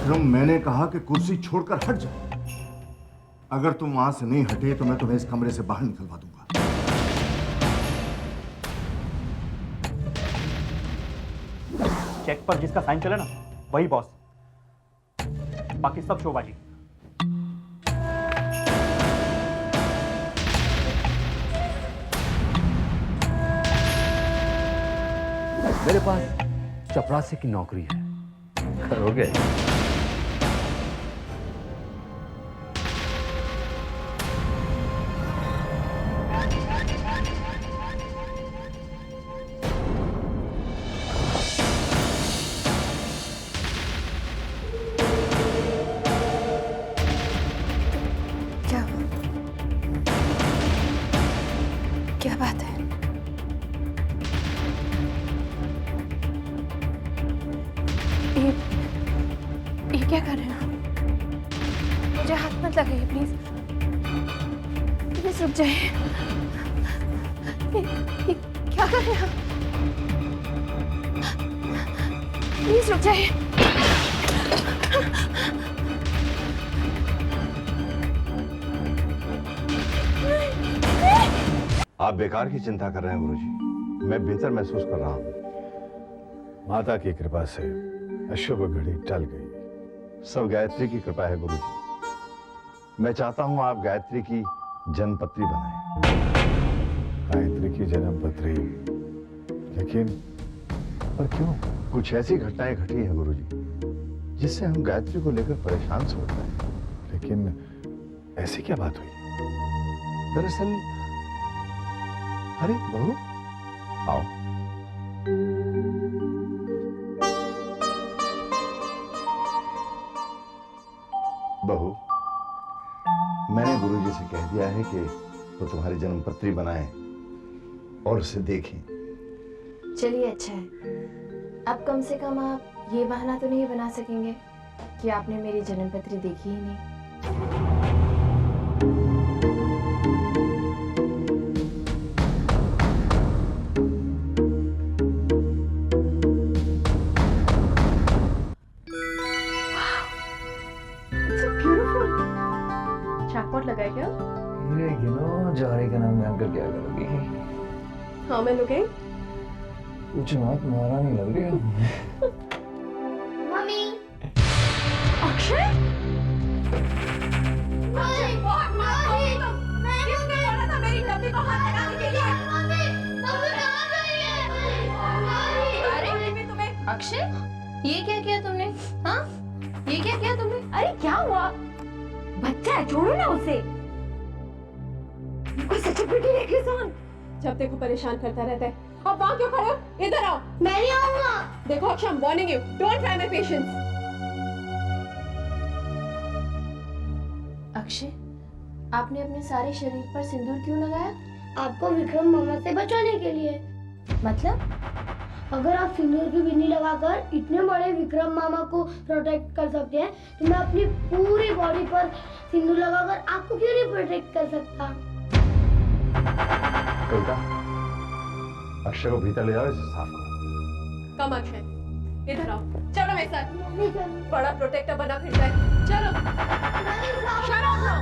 विक्रम, मैंने कहा कि कुर्सी छोड़कर हट जाओ। अगर तुम वहां से नहीं हटे तो मैं तुम्हें इस कमरे से बाहर निकलवा दूंगा। चेक पर जिसका साइन चले ना वही बॉस, बाकी सब शोबाजी। मेरे पास चपरासी की नौकरी है, करोगे? क्या बात है? ये क्या कर रहे हैं आप? मुझे हाथ मत लगाइए प्लीज, प्लीज रुक जाइए। ये क्या कर रहे हैं आप? प्लीज रुक जाइए। आप बेकार की चिंता कर रहे हैं गुरुजी, मैं बेहतर महसूस कर रहा हूं। माता की कृपा से अशुभ घड़ी टल गई। सब गायत्री की कृपा है गुरुजी। मैं चाहता हूं आप गायत्री की जन्मपत्री बनाएं। गायत्री की जन्मपत्री? लेकिन पर क्यों? कुछ ऐसी घटनाएं घटी हैं गुरुजी जिससे हम गायत्री को लेकर परेशान से होते हैं। लेकिन ऐसी क्या बात हुई? दरअसल, अरे बहू आओ। बहू, मैंने गुरुजी से कह दिया है कि वो तुम्हारी जन्मपत्री बनाए और उसे देखें। चलिए अच्छा है। अब कम से कम आप ये बहाना तो नहीं बना सकेंगे कि आपने मेरी जन्मपत्री देखी ही नहीं। लगाए क्या? ये गिनो, जौहरी का नाम जानकर क्या करोगी? हाँ मैं लुके। कुछ मत, महारानी लग रही है। मम्मी। अक्षय? अक्षय बहुत मार तुम। किसने बोला था मेरी डब्बी को हाथ लगाने के लिए? मम्मी, मम्मी कहाँ गई है? अरे तुम्हें अक्षय, ये क्या किया तुमने? हाँ? ये क्या किया तुमने? अरे क्या हुआ? बच्चा है, छोड़ो ना उसे। कोई सच्ची बेटी है किसान। जब देखो परेशान करता रहता है। अब वहाँ क्यों खड़े हो? इधर आओ। मैं नहीं आऊँगा। देखो Akshay, I'm warning you. Don't try my patience. Akshay, आपने अपने सारे शरीर पर सिंदूर क्यों लगाया? आपको विक्रम मामा से बचाने के लिए। मतलब? अगर आप सिंदूर की बिन्नी लगाकर इतने बड़े विक्रम मामा को प्रोटेक्ट कर सकते हैं, तो मैं अपनी पूरी बॉडी पर सिंदूर लगाकर आपको क्यों नहीं प्रोटेक्ट कर सकता? कविता, अक्षय को भीतर ले जाओ, इसे साफ करो। कम अक्षय, इधर आओ। चलो मेरे साथ। बड़ा प्रोटेक्टर बना फिरता है। चलो। Shut up now.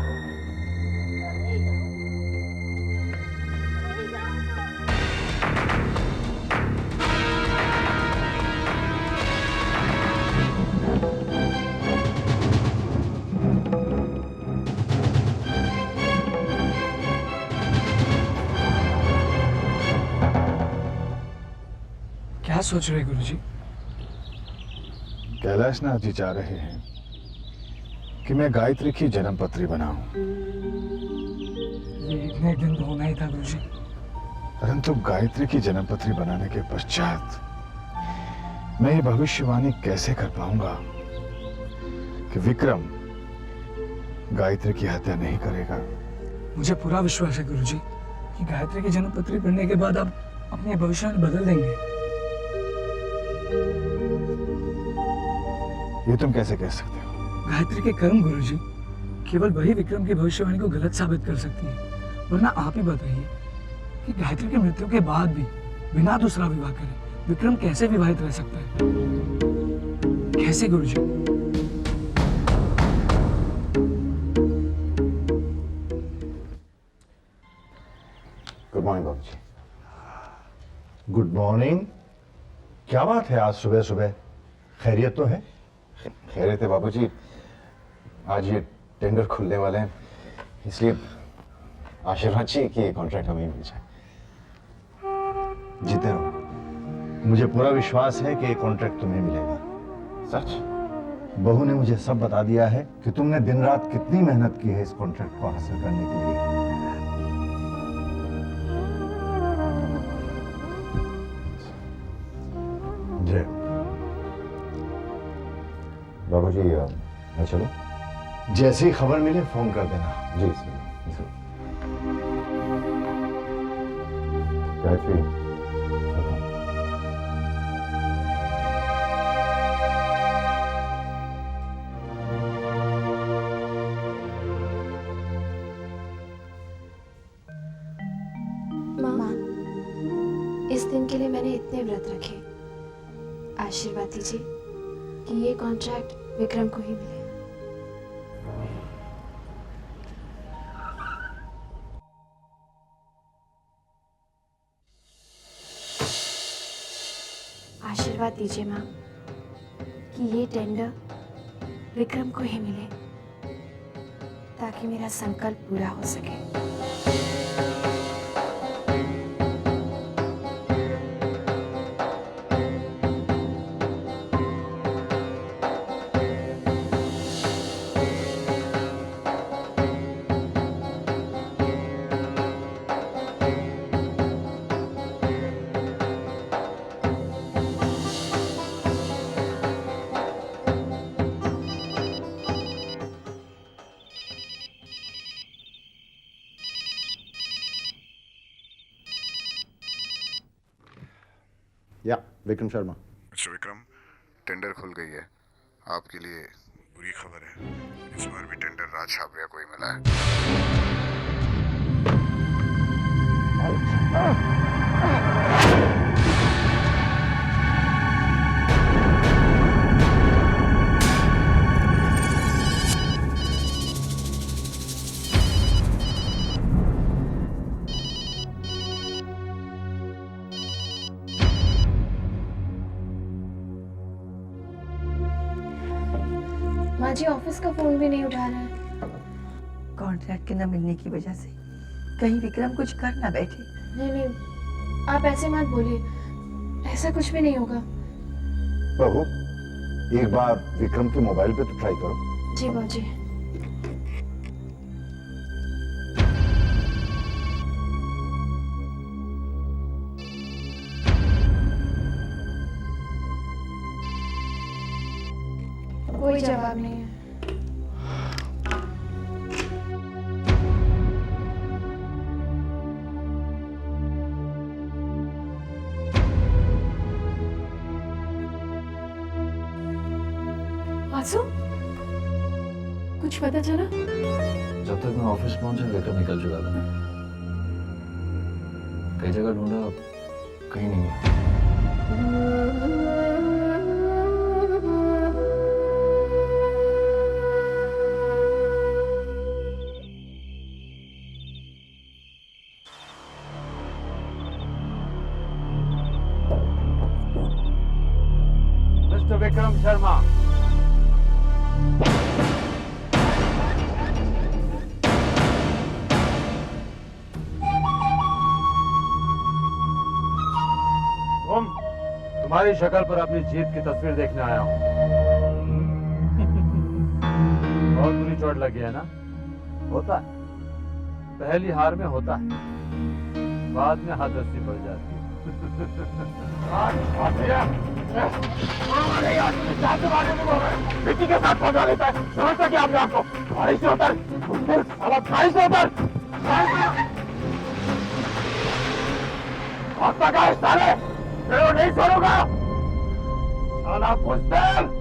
क्या सोच रहे गुरुजी? कैलाशनाथ जी चाह रहे हैं कि मैं गायत्री की जन्मपत्री बनाऊं। ये एक न एक दिन तो होना ही था गुरुजी। परंतु गायत्री की जन्मपत्री बनाने के पश्चात मैं ये भविष्यवाणी कैसे कर पाऊंगा कि विक्रम गायत्री की हत्या नहीं करेगा? मुझे पूरा विश्वास है गुरुजी कि गायत्री की जन्मपत्री पढ़ने के बाद आप अपने भविष्यवाणी बदल देंगे। ये तुम कैसे कह सकते हो? गायत्री के कर्म गुरुजी केवल वही विक्रम की भविष्यवाणी को गलत साबित कर सकती है। वरना आप ही बताइए कि गायत्री की मृत्यु के बाद भी बिना दूसरा विवाह करे विक्रम कैसे विवाहित रह सकता है? कैसे गुरुजी? मॉर्निंग बाबूजी। Good morning. क्या बात है आज सुबह सुबह, खैरियत तो है? खैरियत है बाबूजी, आज ये टेंडर खुलने वाले हैं, इसलिए आशीर्वाद चाहिए कि ये कॉन्ट्रैक्ट हमें मिल जाए। जीते रहो, मुझे पूरा विश्वास है कि ये कॉन्ट्रैक्ट तुम्हें मिलेगा। सच? बहू ने मुझे सब बता दिया है कि तुमने दिन रात कितनी मेहनत की है इस कॉन्ट्रैक्ट को हासिल करने के लिए। जय। बाबूजी मैं चलूं? जैसी ही खबर मिले फोन कर देना। जी सर। गायत्री, माँ, इस दिन के लिए मैंने इतने व्रत रखे। आशीर्वाद दीजिए कि ये कॉन्ट्रैक्ट विक्रम को ही मिले। आशीर्वाद दीजिए माँ कि ये टेंडर विक्रम को ही मिले, ताकि मेरा संकल्प पूरा हो सके। या विक्रम शर्मा। मिस्टर विक्रम, टेंडर खुल गई है। आपके लिए बुरी खबर है, इस बार भी टेंडर राज छाबरिया को ही मिला है। माँ जी ऑफिस का फोन भी नहीं उठा रहा है। कॉन्ट्रैक्ट के न मिलने की वजह से कहीं विक्रम कुछ कर ना बैठे। नहीं नहीं, आप ऐसे मत बोलिए, ऐसा कुछ भी नहीं होगा। बहू, एक बार विक्रम के मोबाइल पे तो ट्राई करो। जी बाजी। कोई जवाब नहीं है। आंसू, कुछ पता चला? जब तक मैं ऑफिस पहुंचा विक्रम निकल चुका था। कई जगह ढूंढा, कहीं नहीं मिला। मिस्टर विक्रम शर्मा, तुम्हारी शक्ल पर अपनी जीत की तस्वीर देखने आया हूं। बहुत बुरी चोट लगी है ना? होता है, पहली हार में होता है, बाद में हादसी बढ़ जाती है। के साथ पहुंचा देता है, समझता क्या आपने आपको? गाड़ी से उतर, गाड़ी से उतर। भागता का हिस्सा है, मैं नहीं छोड़ूंगा। साला बुज़दिल।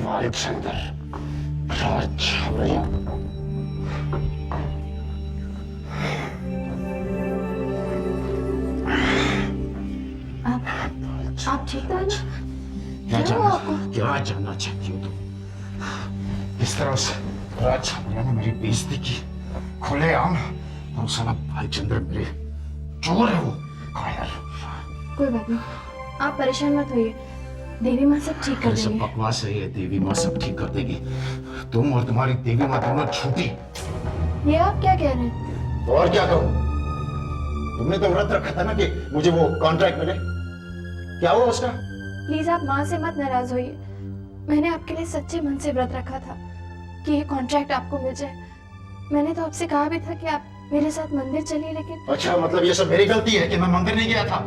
मालिक सिंदर, अच्छा भैया आप ठीक तो है ना? क्या जानना चाहती हो तुम? इस तरह से राज छाबरिया ने मेरी बेइज्जती की खुलेआम, और साला भाईचंद्र मेरे चोर है वो, कायर। कोई बात नहीं, आप परेशान मत होइए, देवी माँ सब ठीक कर सब देंगे। बकवास है ये, देवी माँ सब ठीक कर देगी। तुम और तुम्हारी देवी माँ दोनों झूठी। ये आप क्या कह रहे हैं? तो और क्या करूं? तुमने तो व्रत रखा था ना कि मुझे वो कॉन्ट्रैक्ट मिले, क्या हुआ उसका? प्लीज आप माँ से मत नाराज होइए। मैंने आपके लिए सच्चे मन से व्रत रखा था कि ये कॉन्ट्रैक्ट आपको मिल जाए। मैंने तो आपसे कहा भी था कि आप मेरे साथ मंदिर चलिए, लेकिन अच्छा, मतलब ये सब मेरी गलती है कि मैं मंदिर नहीं गया था?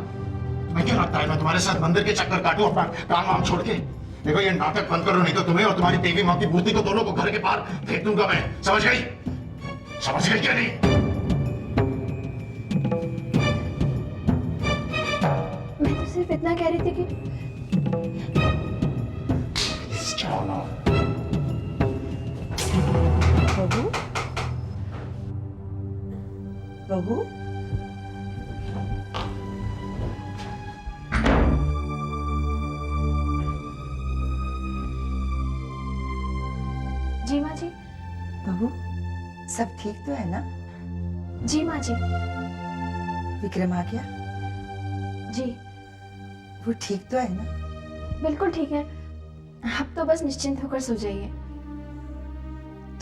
मैं क्यों लगता है मैं तुम्हारे साथ मंदिर के चक्कर काटूं अपना काम वाम छोड़ के? देखो ये नाटक बंद करो, नहीं तो तुम्हें और तुम्हारी देवी माँ की मूर्ति को दोनों को घर के बाहर फेंक दूंगा मैं। समझ गई? समझ गई क्या नहीं? मैं तो सिर्फ इतना कह रही थी कि बहू बहू जी माँ जी। बहू सब ठीक तो है ना? जी माँ जी। विक्रम आ गया? जी वो ठीक तो है ना? बिल्कुल ठीक है, आप तो बस निश्चिंत होकर सो जाइए।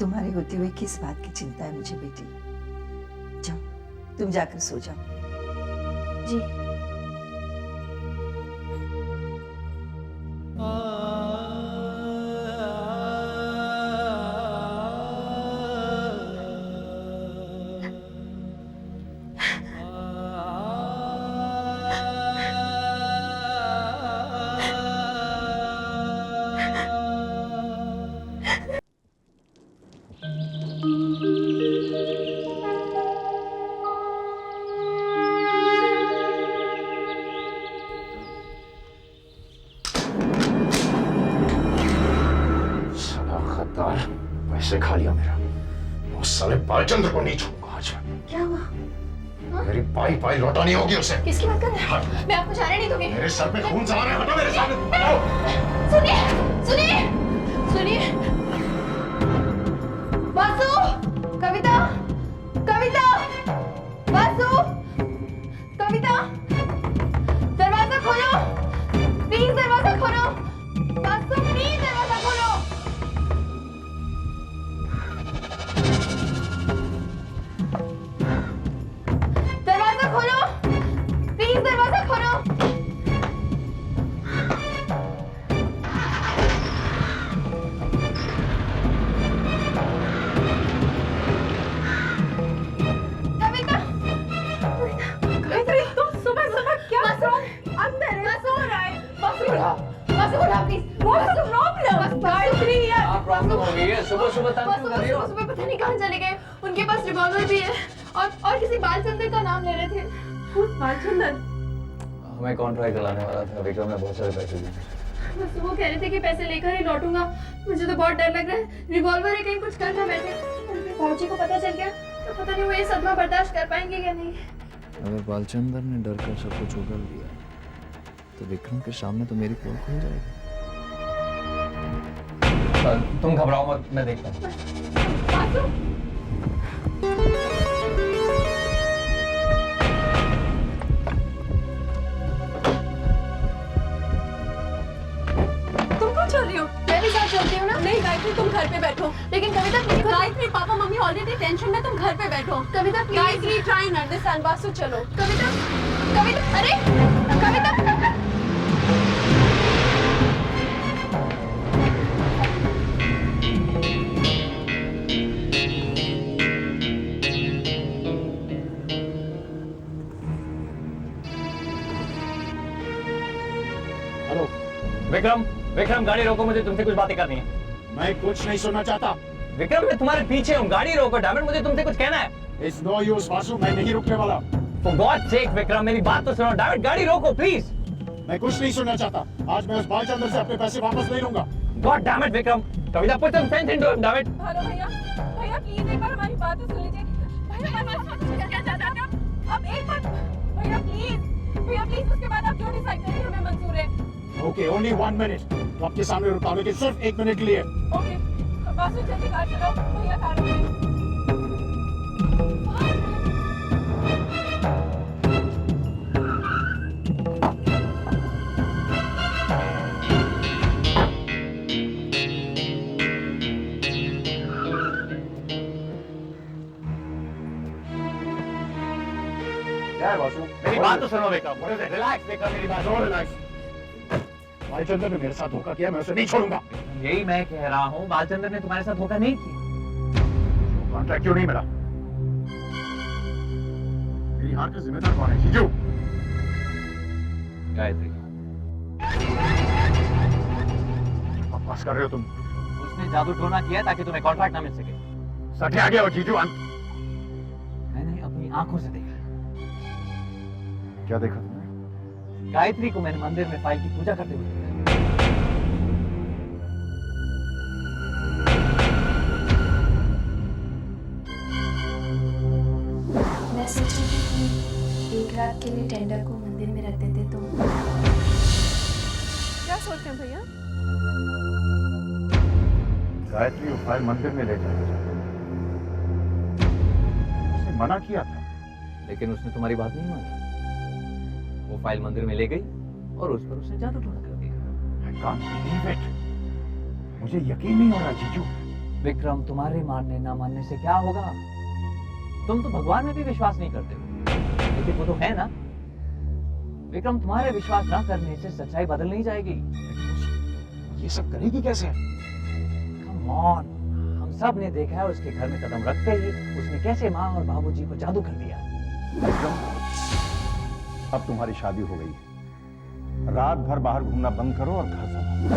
तुम्हारे होते हुए किस बात की चिंता है मुझे बेटी? जाओ तुम जाकर सो जाओ। जी। पैसे खा लिया मेरा, उस साले भाईचंद्र को नहीं छोड़ूंगा आज। क्या हुआ? मेरी पाई पाई लौटानी होगी उसे। किसकी बात कर रहे हैं? मैं आपको जाने नहीं दूंगी। मेरे सर पे खून सवार है, हटो मेरे सामने। हटो। सुनिए सुनिए सुनिए, वासु, कविता, कविता, वासु, कविता, दरवाजा खोलो प्लीज, दरवाजा खोलो वासु, प्लीज दरवाजा खोलो। दरवाजा खोलो प्लीज, दरवाजा खोलो। कविता, कविता, तुम सुबह सुबह क्या अंदर है, सो रहा है। वासु उठा please. What's the problem? Gayatri यार, क्या प्रॉब्लम हो गई है? सुबह सुबह तंग क्यों कर रही हो? सुबह पता नहीं कहाँ चले गए। उनके पास रिवॉल्वर भी है और किसी बालचंद्र का नाम ले रहे थे। बालचंद्र? हमें कॉन्ट्रैक्ट दिलाने वाला था, विक्रम ने बहुत सारे पैसे दिए। बस वो कह रहे थे कि पैसे लेकर ही लौटूंगा। मुझे तो बहुत डर लग रहा है, रिवॉल्वर है, कहीं कुछ कर ना बैठे। भाऊजी को पता चल गया तो पता नहीं वो ये सदमा बर्दाश्त कर पाएंगे या नहीं। अगर बालचंद्र ने डर कर सब कुछ उगल दिया तो विक्रम के सामने तो मेरी पोल खुल जाएगी। तुम घबराओ मत, मैं देखता हूँ। तुम क्यों चल रही हो? मैं भी साथ चलती हूँ ना। नहीं गायत्री, तुम घर पे बैठो। लेकिन कविता please. Gayatri, papa mummy already tension में, तुम घर पे बैठो। Kavita please. Gayatri, try and understand. Vasu चलो। कविता, कविता, अरे कविता। हेलो विक्रम, विक्रम गाड़ी रोको, मुझे तुमसे कुछ बातें करनी है। मैं कुछ नहीं सुनना चाहता। विक्रम मैं तुम्हारे पीछे हूँ, गाड़ी रोको। डैमेट, मुझे तुमसे कुछ कहना है। इट्स नो यूज वासु, मैं नहीं रुकने वाला। For God's sake विक्रम, मेरी बात तो सुनो। डैमेट, गाड़ी रोको प्लीज। मैं कुछ नहीं सुनना चाहता। आज मैं उस बालचंद्र से अपने पैसे वापस नहीं लूंगा। God damn it, Vikram! Kavita, put some sense into him, damn it! Hello भैया भैया प्लीज एक बार हमारी बात तो सुन लीजिए भैया क्या चाहते हैं आप अब एक बार भैया प्लीज उसके बाद आप जो डिसाइड करें हमें मंजूर है ओके ओनली 1 मिनट तो आपके सामने रुका हूं लेकिन सिर्फ 1 मिनट के लिए ओके बासु जल्दी कार चलाओ भैया कार में क्या है बासु मेरी बात तो सुनो विक्रम, रिलैक्स विक्रम, मेरी बात सुनो। रिलैक्स भाईचंद्र ने मेरे साथ धोखा किया मैं उसे नहीं छोड़ूंगा यही मैं कह रहा हूँ, बालचंद्र ने तुम्हारे साथ धोखा नहीं किया। कॉन्ट्रैक्ट क्यों नहीं मिला मेरी हार का जिम्मेदार कौन है जीजू गायत्री, बकवास कर रहे हो तुम उसने जादू टोना किया ताकि तुम्हें कॉन्ट्रैक्ट ना मिल सके। सच आ गया हो जीजू मैंने अपनी आंखों से देखा। क्या देखा तुमने गायत्री को मैंने मंदिर में फाइल की पूजा करते हुए देखा। मैं सोच रही थी कि एक रात के लिए टेंडर को मंदिर में रख देते तो। क्या सोचते हैं भैया गायत्री वो फाइल मंदिर में ले जाएगी उसने मना किया था लेकिन उसने तुम्हारी बात नहीं मानी। वो फाइल मंदिर में ले गई और उस पर उसने जादू टोना कर दिया। I can't believe it मुझे यकीन नहीं हो रहा जीजू विक्रम, तुम्हारे मानने ना मानने से क्या होगा? तुम तो भगवान में भी विश्वास नहीं करते हो, लेकिन वो तो है ना। विक्रम, तुम्हारे विश्वास ना करने से सच्चाई बदल नहीं जाएगी। ये सब करेगी कैसे Come on, हम सब ने देखा है उसके घर में कदम रखते ही उसने कैसे माँ और बाबूजी को जादू कर दिया। विक्रम, अब तुम्हारी शादी हो गई है, रात भर बाहर घूमना बंद करो और घर संभालो।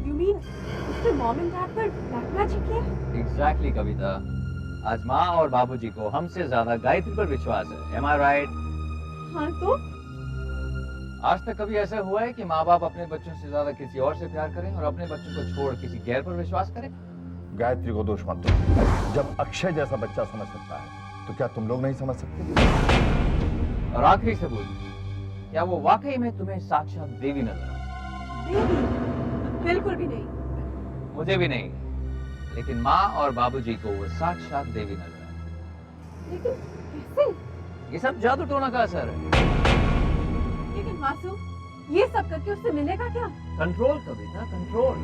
यू मीन उसने मॉम एंड डैड पर ब्लैक मैजिक किया Exactly, कविता। आज माँ और बाबूजी को हमसे ज्यादा गायत्री पर विश्वास है। Am I right? हाँ तो आज तक कभी ऐसा हुआ है कि माँ बाप अपने बच्चों से ज्यादा किसी और से प्यार करें और अपने बच्चों को छोड़ किसी गैर पर विश्वास करें? गायत्री को दोष मत दो। जब अक्षय जैसा बच्चा समझ सकता है तो क्या तुम लोग नहीं समझ सकते? और आखिरी से बोल, क्या वो वाकई में तुम्हें साक्षात देवी नजर आई? देवी बिल्कुल भी नहीं मुझे भी नहीं, लेकिन माँ और बाबूजी को वो साक्षात देवी नजर आई। लेकिन कैसे ये सब जादू टोना का असर है। लेकिन मासूम ये सब करके उससे मिलेगा क्या कंट्रोल कविता, कंट्रोल।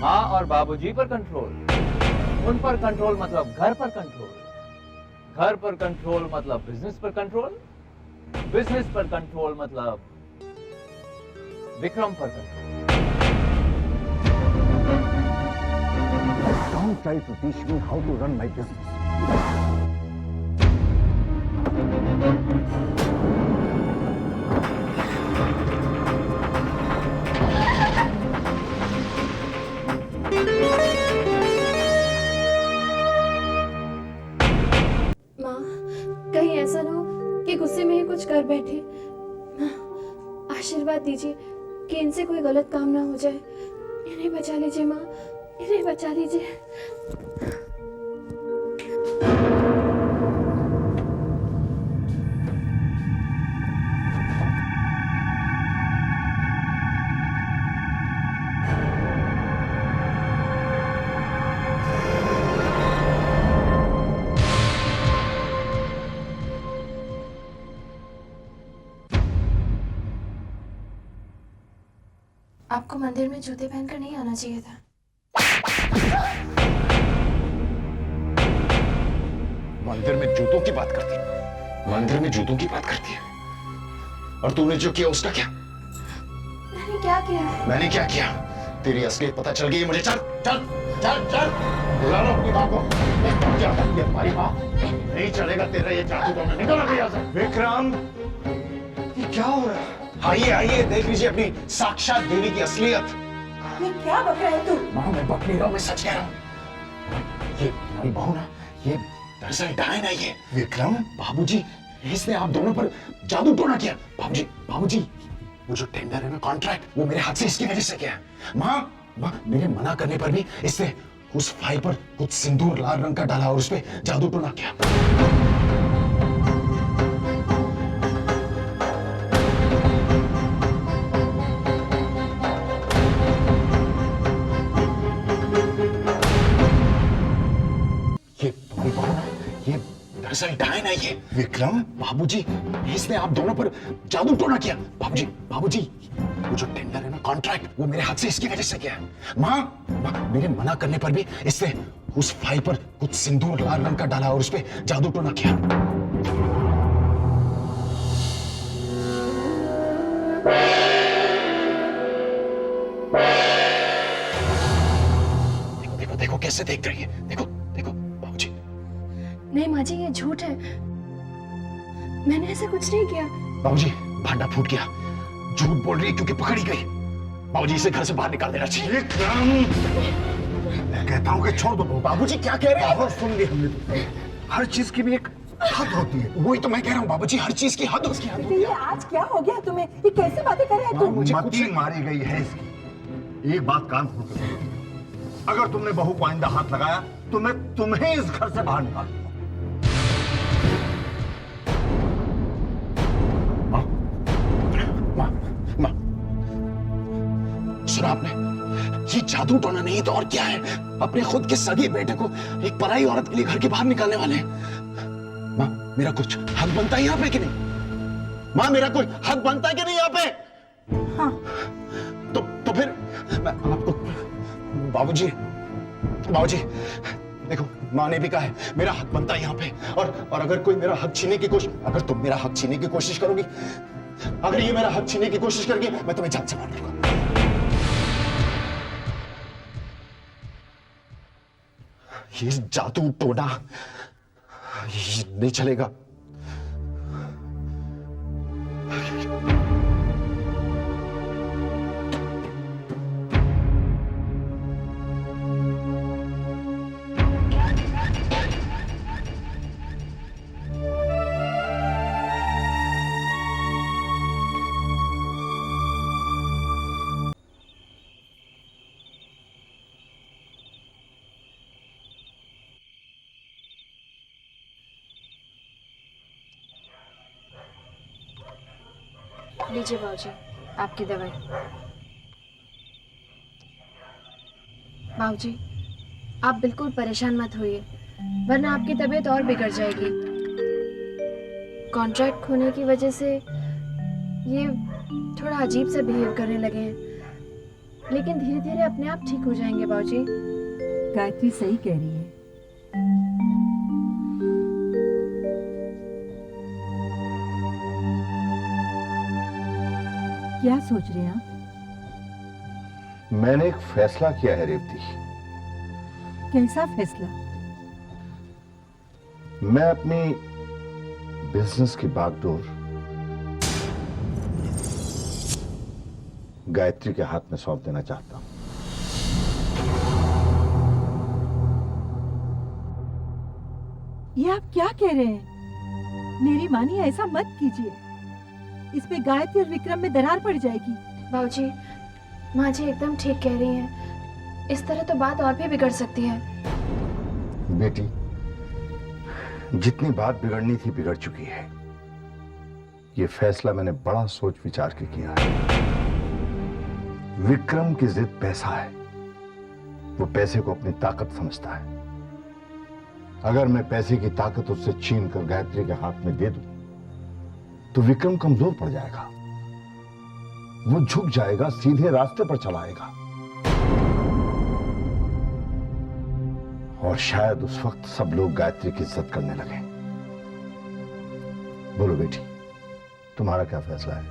माँ और बाबूजी पर कंट्रोल, उन पर कंट्रोल मतलब घर पर कंट्रोल, घर पर कंट्रोल मतलब बिजनेस पर कंट्रोल, बिजनेस पर कंट्रोल मतलब विक्रम पर control. Don't try to teach me how to run my business. माँ, कहीं ऐसा ना हो कि गुस्से में ही कुछ कर बैठे। माँ, आशीर्वाद दीजिए कि इनसे कोई गलत काम ना हो जाए। इन्हें बचा लीजिए माँ, इन्हें बचा लीजिए। आपको मंदिर में जूते पहनकर नहीं आना चाहिए था। मंदिर में जूतों की बात करती है मंदिर में जूतों की बात करती है और तूने जो किया उसका क्या मैंने क्या किया? मैंने क्या किया तेरी असलियत पता चल गई है मुझे चल चल चल चल बुला लो अपनी माँ को ये हमारी माँ नहीं चलेगा तेरा ये जादू तो मैं निकल गया विक्रम ये क्या हो रहा है आइए आइए देख लीजिए अपनी साक्षात देवी की असलियत ये क्या बक रहा है तू माँ मैं बक नहीं रहा हूँ मैं सच कह रहा हूँ ये तुम्हारी बहू ना ये दरअसल डायन है ये। विक्रम, बाबूजी, इसने आप दोनों पर जादू टोना किया। बाबूजी, बाबूजी, वो जो टेंडर है ना, कॉन्ट्रैक्ट, वो मेरे हाथ से इसकी वजह से किया है। माँ, मेरे मना करने पर भी इसने उस फाइल पर कुछ सिंदूर लाल रंग का डाला और उस पे जादू टोना किया। ये तुम्हारी बहू ना, ये दरअसल डायन है ये। विक्रम, बाबूजी, इसने आप दोनों पर जादू टोना किया। बाबूजी, बाबूजी, वो जो टेंडर है ना, कॉन्ट्रैक्ट, वो मेरे हाथ से इसकी वजह से किया है। माँ, मेरे मना करने पर भी इसने उस फाइल पर कुछ सिंदूर लाल रंग का डाला और उस पे जादू टोना किया। देखो देखो देखो कैसे देख रही है, देखो देखो बाबूजी। नहीं माँ जी, ये झूठ है। मैंने ऐसा कुछ नहीं किया। बाबूजी, भांडा फूट गया। झूठ बोल रही है क्योंकि पकड़ी गई। बाबूजी, इसे घर से बाहर निकाल देना चाहिए। विक्रम, मैं कहता हूँ कि छोड़ दो। बाबूजी क्या कह रहे हैं? बहुत सुन ली हमने तो। हर चीज की भी एक हद होती है। वही तो मैं कह रहा हूँ बाबूजी, हर चीज की हद उसकी हद होती ये आज क्या हो गया तुम्हें? ये कैसी बातें कर रहे हैं तुम? मती मारी गई है इसकी। एक बात कान खोल के सुनो। अगर तुमने बहू को आइंदा हाथ लगाया तो मैं तुम्हें इस घर से बाहर निकाल दूंगा। सुना आपने? ये जादू टोना नहीं तो और क्या है? अपने खुद के सगे बेटे को एक पराई औरत के लिए घर के बाहर निकालने वाले हैं। माँ, मेरा कुछ हक बनता है यहाँ पे कि नहीं? माँ, मेरा कोई हक बनता है कि नहीं यहाँ पे? हाँ। तो फिर मैं आपको, बाबूजी, बाबूजी, देखो, माँ ने भी कहा है मेरा हक बनता है यहाँ पे। और अगर कोई मेरा हक छीनने की कोशिश, अगर तुम मेरा हक छीनने की कोशिश करोगी, अगर ये मेरा हक छीनने की कोशिश करेगी, मैं तुम्हें जान से मार दूंगा। ये जादू टोना ये नहीं चलेगा। लीजिए बाबूजी, आपकी दवाई। बाबूजी, आप बिल्कुल परेशान मत होइए, वरना आपकी तबीयत और बिगड़ जाएगी। कॉन्ट्रैक्ट खोने की वजह से ये थोड़ा अजीब सा बिहेव करने लगे हैं, लेकिन धीरे धीरे अपने आप ठीक हो जाएंगे बाबूजी। गायत्री सही कह रही है। क्या सोच रहे हैं आप? मैंने एक फैसला किया है रेवती। कैसा फैसला? मैं अपनी बिजनेस की बागडोर गायत्री के हाथ में सौंप देना चाहता हूं। ये आप क्या कह रहे हैं? मेरी मानिए, ऐसा मत कीजिए। इसमें गायत्री और विक्रम में दरार पड़ जाएगी। बाबूजी, माँ जी एकदम ठीक कह रही हैं। इस तरह तो बात और भी बिगड़ सकती है। बेटी, जितनी बात बिगड़नी थी बिगड़ चुकी है। ये फैसला मैंने बड़ा सोच विचार के किया है। विक्रम की जिद पैसा है। वो पैसे को अपनी ताकत समझता है। अगर मैं पैसे की ताकत उससे छीन कर गायत्री के हाथ में दे दूं तो विक्रम कमजोर पड़ जाएगा। वो झुक जाएगा, सीधे रास्ते पर चला आएगा। और शायद उस वक्त सब लोग गायत्री की इज्जत करने लगे। बोलो बेटी, तुम्हारा क्या फैसला है?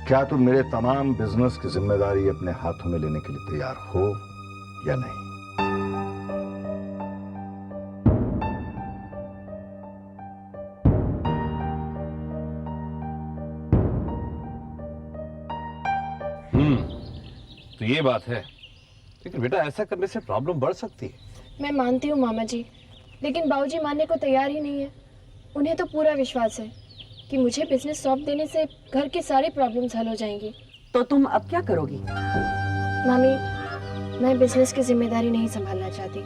क्या तुम मेरे तमाम बिजनेस की जिम्मेदारी अपने हाथों में लेने के लिए तैयार हो या नहीं? तो ये बात है, लेकिन बेटा ऐसा करने से प्रॉब्लम बढ़ सकती है। मैं मानती हूँ मामा जी, लेकिन बाबूजी मानने को तैयार ही नहीं है। उन्हें तो पूरा विश्वास है कि मुझे बिजनेस सौंप देने से घर की सारी प्रॉब्लम्स हल हो जाएंगी। तो तुम अब क्या करोगी? मामी, मैं बिजनेस की जिम्मेदारी नहीं संभालना चाहती।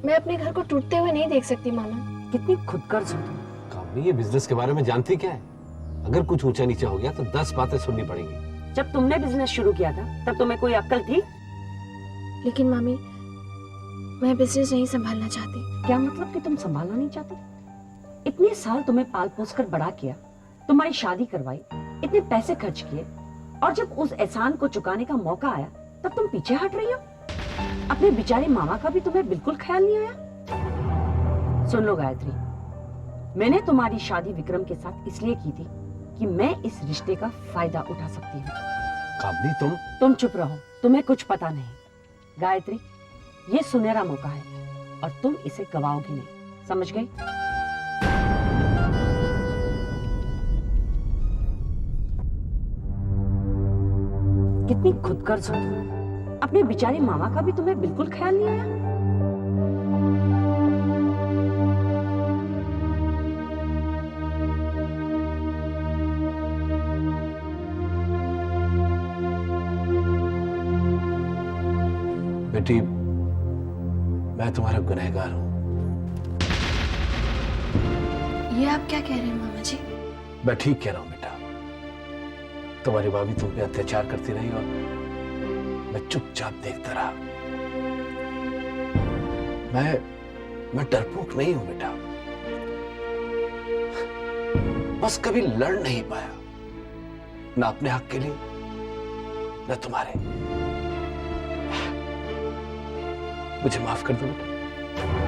मैं अपने घर को टूटते हुए नहीं देख सकती मामा। कितनी खुदगर्ज हो तुम। कामनी, ये बिजनेस के बारे में जानती क्या है? अगर कुछ ऊंचा नीचा हो गया तो 10 बातें सुननी पड़ेंगी। जब तुमने बिजनेस शुरू किया था तब तुम्हें कोई अक्ल थी? लेकिन मामी, मैं बिजनेस नहीं संभालना चाहती। क्या मतलब कि तुम संभालना नहीं चाहती? इतने साल तुम्हें पाल पोस कर बड़ा किया, तुम्हारी शादी करवाई, इतने पैसे खर्च किए, और जब उस एहसान को चुकाने का मौका आया तब तुम पीछे हट रही हो। अपने बेचारे मामा का भी तुम्हें बिल्कुल ख्याल नहीं आया। सुन लो गायत्री, मैंने तुम्हारी शादी विक्रम के साथ इसलिए की थी कि मैं इस रिश्ते का फायदा उठा सकती हूँ। कामनी, तुम चुप रहो, तुम्हें कुछ पता नहीं। गायत्री, ये सुनहरा मौका है और तुम इसे गवाओगी नहीं, समझ गई? कितनी खुदगर्ज हो तुम। अपने बेचारे मामा का भी तुम्हें बिल्कुल ख्याल नहीं आया। बेटी, मैं तुम्हारा गुनहगार हूं। ये आप क्या कह रहे हैं मामा जी? मैं ठीक कह रहा हूं बेटा। तुम्हारी भाभी तुम पे अत्याचार करती रही और मैं चुपचाप देखता रहा। मैं डरपोक नहीं हूं बेटा, बस कभी लड़ नहीं पाया, ना अपने हक के लिए ना तुम्हारे। मुझे माफ कर दो बेटा।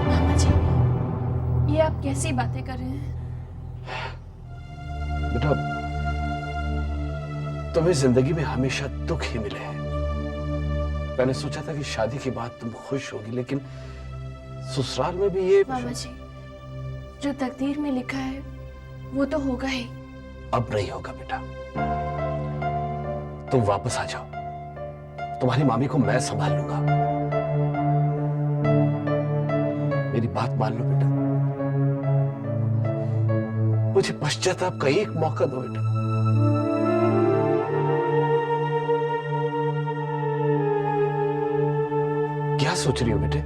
मामा जी, ये आप कैसी बातें कर रहे हैं? बेटा, तुम्हें जिंदगी में हमेशा दुख ही मिले हैं। मैंने सोचा था कि शादी के बाद तुम खुश होगी, लेकिन ससुराल में भी ये। मामा जी, जो तकदीर में लिखा है वो तो होगा ही। अब नहीं होगा बेटा, तुम वापस आ जाओ, तुम्हारी मामी को मैं संभाल लूंगा। मेरी बात मान लो बेटा, मुझे पश्चाताप का एक मौका दो बेटा। क्या सोच रही हो बेटे?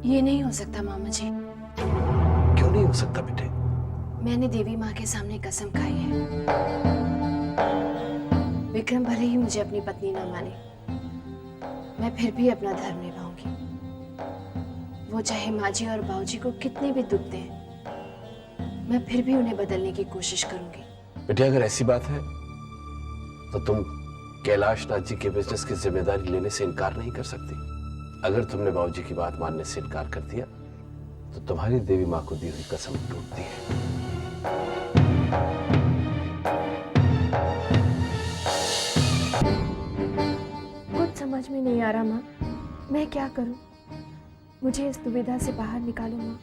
ये नहीं हो सकता मामा जी। क्यों नहीं हो सकता बेटे? मैंने देवी माँ के सामने कसम खाई है, विक्रम भले ही मुझे अपनी पत्नी न माने, मैं फिर भी अपना धर्म निभाऊंगी। वो चाहे माँ जी और बाबूजी को कितने भी दुख दें, मैं फिर भी उन्हें बदलने की कोशिश करूंगी। बेटे, अगर ऐसी बात है तो तुम कैलाश नाथ जी के बिजनेस की जिम्मेदारी लेने से इनकार नहीं कर सकती। अगर तुमने बाबूजी की बात मानने से इनकार कर दिया तो तुम्हारी देवी माँ को दी हुई कसम टूटती है। कुछ समझ में नहीं आ रहा माँ, मैं क्या करूं? मुझे इस दुविधा से बाहर निकालो माँ,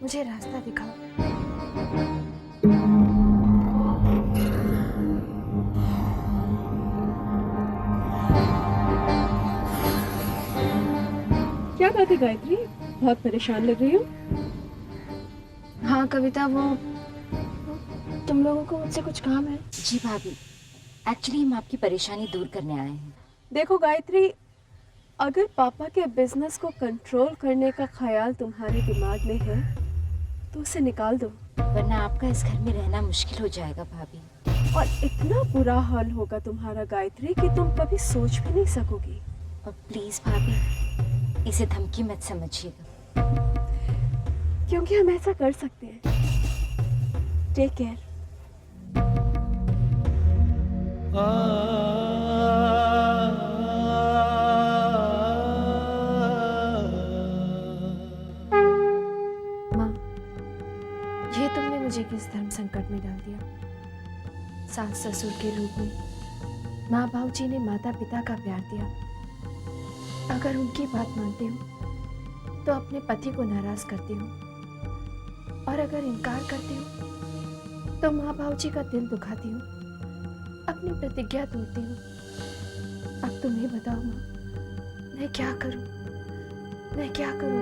मुझे रास्ता दिखाओ। क्या बात है गायत्री, बहुत परेशान लग रही हो? हाँ कविता, वो तुम लोगों को मुझसे कुछ काम है? जी भाभी, एक्चुअली हम आपकी परेशानी दूर करने आए हैं। देखो गायत्री, अगर पापा के बिजनेस को कंट्रोल करने का ख्याल तुम्हारे दिमाग में है तो उसे निकाल दो, वरना आपका इस घर में रहना मुश्किल हो जाएगा भाभी। और इतना बुरा हाल होगा तुम्हारा गायत्री कि तुम कभी सोच भी नहीं सकोगी। और प्लीज भाभी, इसे धमकी मत समझिएगा, क्योंकि हम ऐसा कर सकते हैं। Take care. माँ, ये तुमने मुझे किस धर्म संकट में डाल दिया? सास ससुर के रूप में माँ बाबूजी ने माता पिता का प्यार दिया। अगर उनकी बात मानती हूँ तो अपने पति को नाराज करती हूँ, और अगर इनकार करती हूँ तो माँ बाबूजी का दिल दुखाती हूँ, अपनी प्रतिज्ञा तोड़ती हूँ। अब तुम ही बताओ माँ, मैं क्या करूँ? मैं क्या करूँ?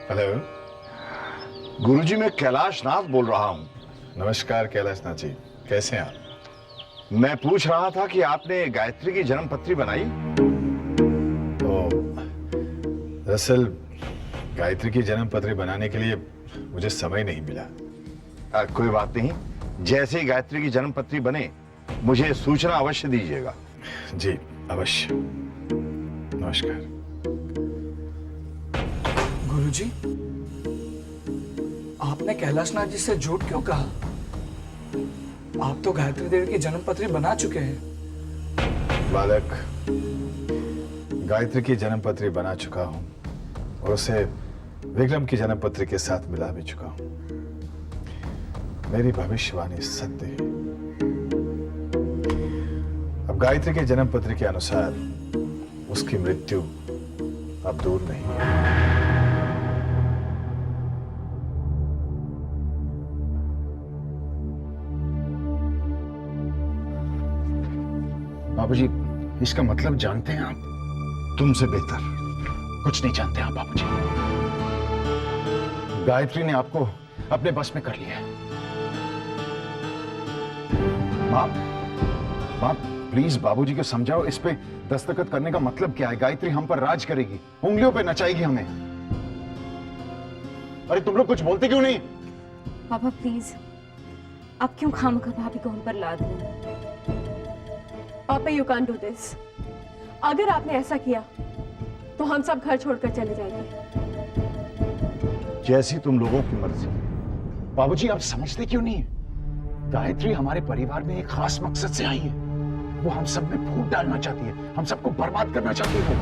हेलो। गुरुजी, मैं कैलाश नाथ बोल रहा हूँ। नमस्कार कैलाश नाथ जी, कैसे हैं आप? मैं पूछ रहा था कि आपने गायत्री की जन्म पत्री बनाई? दरअसल गायत्री की जन्म पत्री बनाने के लिए मुझे समय नहीं मिला। कोई बात नहीं, जैसे ही गायत्री की जन्म पत्री बने मुझे सूचना अवश्य दीजिएगा। जी अवश्य। नमस्कार। गुरुजी, आपने कैलाश नाथ जी से झूठ क्यों कहा? आप तो गायत्री देवी की जन्म पत्री बना चुके हैं। बालक, गायत्री की जन्म पत्री बना चुका हूं और उसे विक्रम की जन्म पत्री के साथ मिला भी चुका हूं। मेरी भविष्यवाणी सत्य है। अब गायत्री के जन्म पत्री के अनुसार उसकी मृत्यु अब दूर नहीं है। बाबूजी, इसका मतलब जानते हैं आप? तुमसे बेहतर। कुछ नहीं जानते आप बाबूजी। गायत्री ने आपको अपने बस में कर लिया है। माँ प्लीज बाबूजी को समझाओ, इस पे दस्तखत करने का मतलब क्या है? गायत्री हम पर राज करेगी, उंगलियों पे नचाएगी हमें। अरे तुम लोग कुछ बोलते क्यों नहीं? पापा प्लीज, आप क्यों खामखा भाभी को हम पर लाद रहे हैं? पापा यू कांट डू दिस। अगर आपने ऐसा किया तो हम सब घर छोड़कर चले जाएंगे। जैसी तुम लोगों की मर्जी। बाबूजी आप समझते क्यों नहीं? गायत्री हमारे परिवार में एक खास मकसद से आई है। वो हम सब में फूट डालना चाहती है, हम सबको बर्बाद करना चाहती है।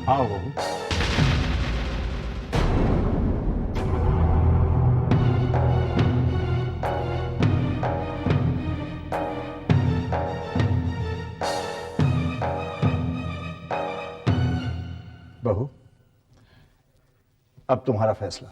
आओ बहू। बहू, अब तुम्हारा फैसला।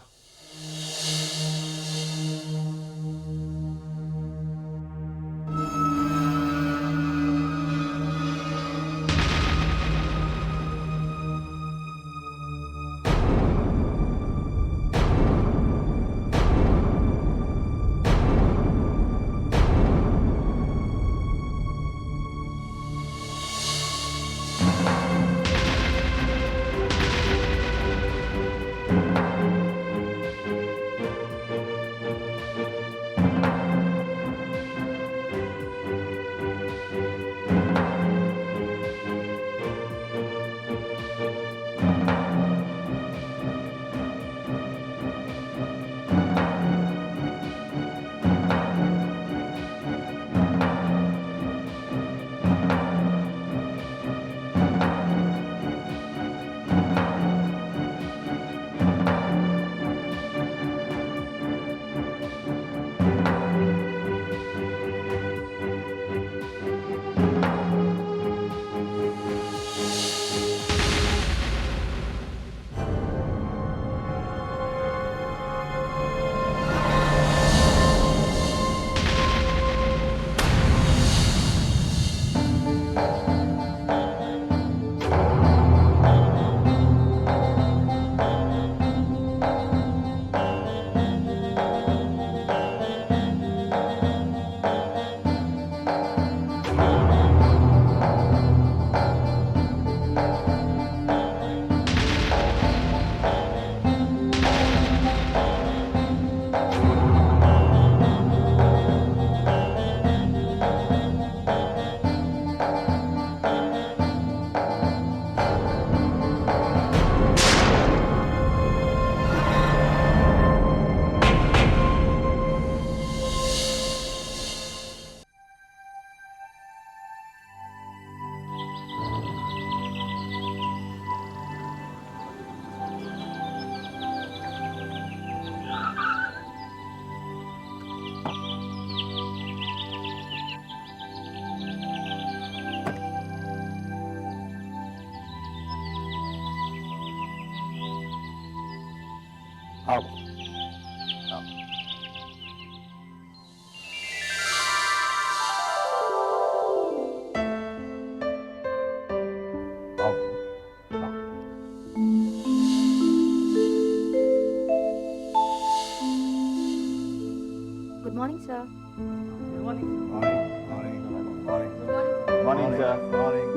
Morning sir. Morning.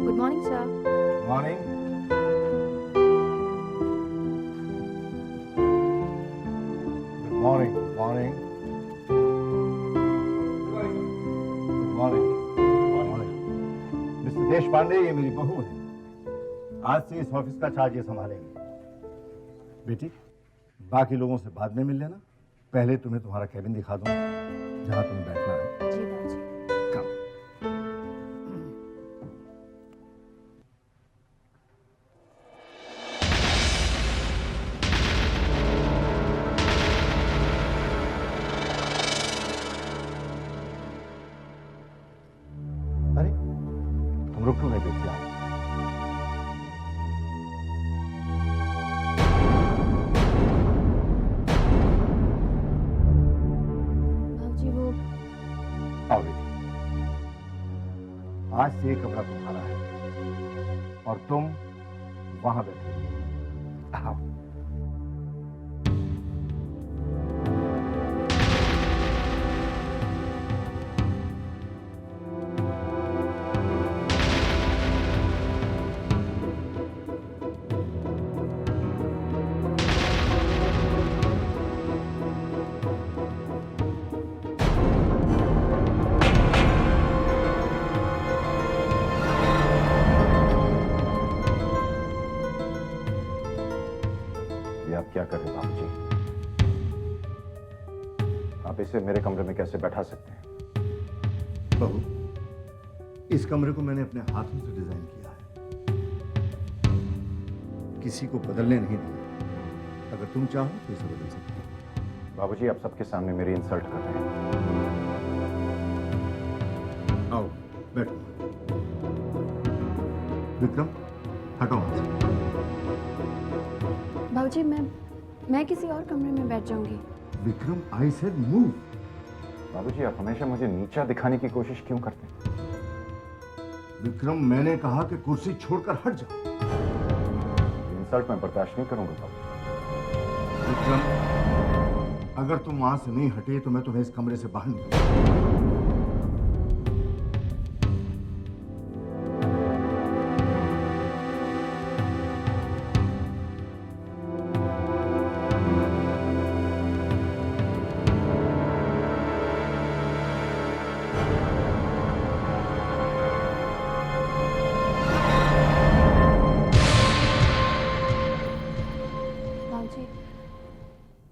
Good morning sir. Morning. Good morning. Morning. Good morning. Mister देश पांडे, ये मेरी बहू है। आज से इस ऑफिस का चार्ज ये संभालेंगे। बेटी, बाकी लोगों से बाद में मिल लेना। पहले तुम्हें तुम्हारा कैबिन दिखा दूं, जहां तुम्हें बैठना है। जी बाबूजी। कम। अरे, तुम रुक क्यों नहीं बेटी? आओ। बाबूजी वो आओ बेटी। आज से ये कमरा तुम्हारा है और तुम वहां बैठो। आओ। ये आप क्या कर रहे हैं बाबूजी? आप इसे मेरे कमरे में कैसे बैठा सकते हैं? बहू, इस कमरे को मैंने अपने हाथों से डिजाइन किया है, किसी को बदलने नहीं दिया। अगर तुम चाहो तो इसे बदल सकते हो। बाबूजी, आप सबके सामने मेरी इंसल्ट कर रहे हैं। आओ बैठो। विक्रम, हटो वहां से। बाबूजी मैं किसी और कमरे में बैठ जाऊंगी। Vikram, I said move. बाबूजी, आप हमेशा मुझे नीचा दिखाने की कोशिश क्यों करते हैं? विक्रम, मैंने कहा कि कुर्सी छोड़कर हट जाओ। इंसल्ट मैं बर्दाश्त नहीं करूंगा बाबू। विक्रम, अगर तुम वहां से नहीं हटे तो मैं तुम्हें इस कमरे से बाहर निकालूंगा। बाबूजी,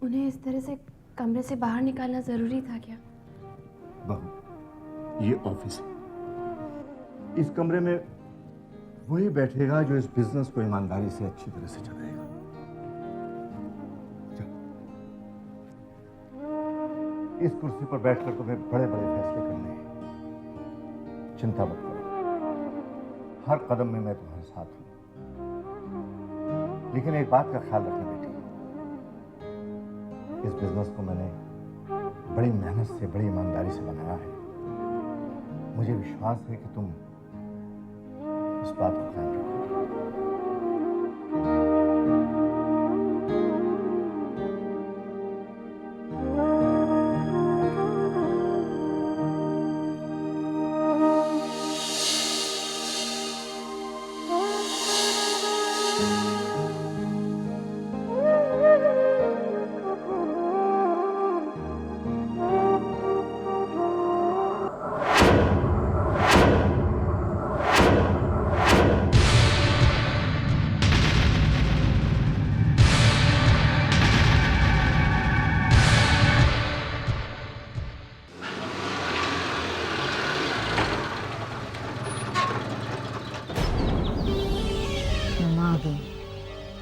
उन्हें इस तरह से कमरे से बाहर निकालना जरूरी था क्या? बहू, ये ऑफिस है। इस कमरे में वही बैठेगा जो इस बिजनेस को ईमानदारी से अच्छी तरह से चलाएगा। चलो। इस कुर्सी पर बैठकर तुम्हें बड़े बड़े फैसले करने हैं। चिंता मत करो, हर कदम में मैं तुम्हारे साथ हूं। लेकिन एक बात का ख्याल रखना बेटी, इस बिजनेस को मैंने बड़ी मेहनत से, बड़ी ईमानदारी से बनाया है। मुझे विश्वास है कि तुम इस बात को ख्याल रखोगे।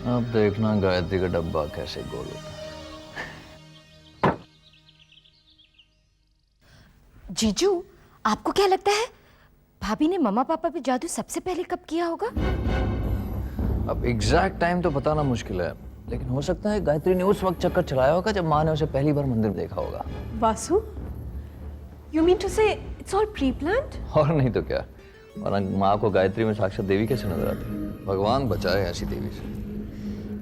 अब देखना गायत्री का डब्बा कैसे गोल होता है। जीजू, आपको क्या लगता है भाभी ने मम्मा पापा पे जादू सबसे पहले कब किया होगा? अब एग्जैक्ट टाइम तो बताना मुश्किल है, लेकिन हो सकता है गायत्री ने उस वक्त चक्कर चलाया होगा जब माँ ने उसे पहली बार मंदिर में देखा होगा। Vasu, you mean to say it's all pre-planned? और नहीं तो क्या, वरना माँ को गायत्री में साक्षात देवी कैसे नजर आती? भगवान बचाए ऐसी देवी से।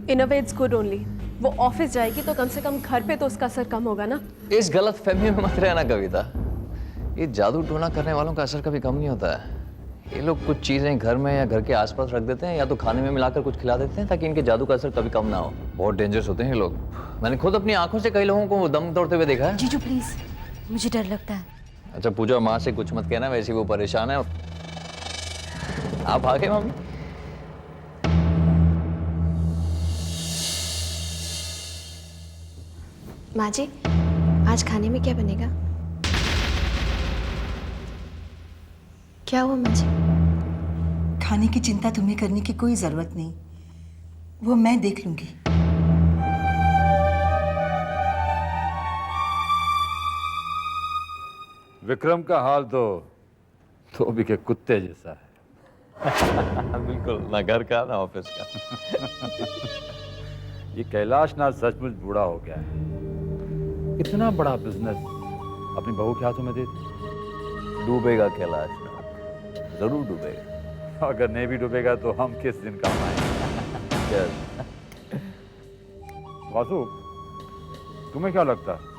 In a way, it's good only. वो ऑफिस जाएगी तो कम से कम घर पे तो उसका असर कम होगा ना। इस गलत फहमी में मत रहना कविता। ये जादू टोना करने वालों का असर कभी कम नहीं होता है। ये लोग कुछ चीजें घर में या घर के आसपास रख देते हैं या तो खाने में मिलाकर कुछ खिला देते हैं ताकि इनके जादू का असर कभी कम ना हो। बहुत डेंजरस होते हैं ये लोग। मैंने खुद अपनी आंखों से कई लोगों को दम तोड़ते हुए देखा है। जीजू प्लीज, मुझे डर लगता है। अच्छा पूजा, माँ से कुछ मत कहना, वैसे वो परेशान है। आप आ गए मम्मी? माँ जी, आज खाने में क्या बनेगा? क्या हुआ माँ जी? खाने की चिंता तुम्हें करने की कोई जरूरत नहीं, वो मैं देख लूंगी। विक्रम का हाल तो धोबी के कुत्ते जैसा है। बिल्कुल, ना घर का ना ऑफिस का। ये कैलाश नाथ सचमुच बूढ़ा हो गया है। इतना बड़ा बिजनेस अपनी बहू के हाथों में दे दी। डूबेगा कैलाश नाथ, जरूर डूबेगा। अगर नहीं भी डूबेगा तो हम किस दिन काम आएंगे? वासु, तुम्हें क्या लगता है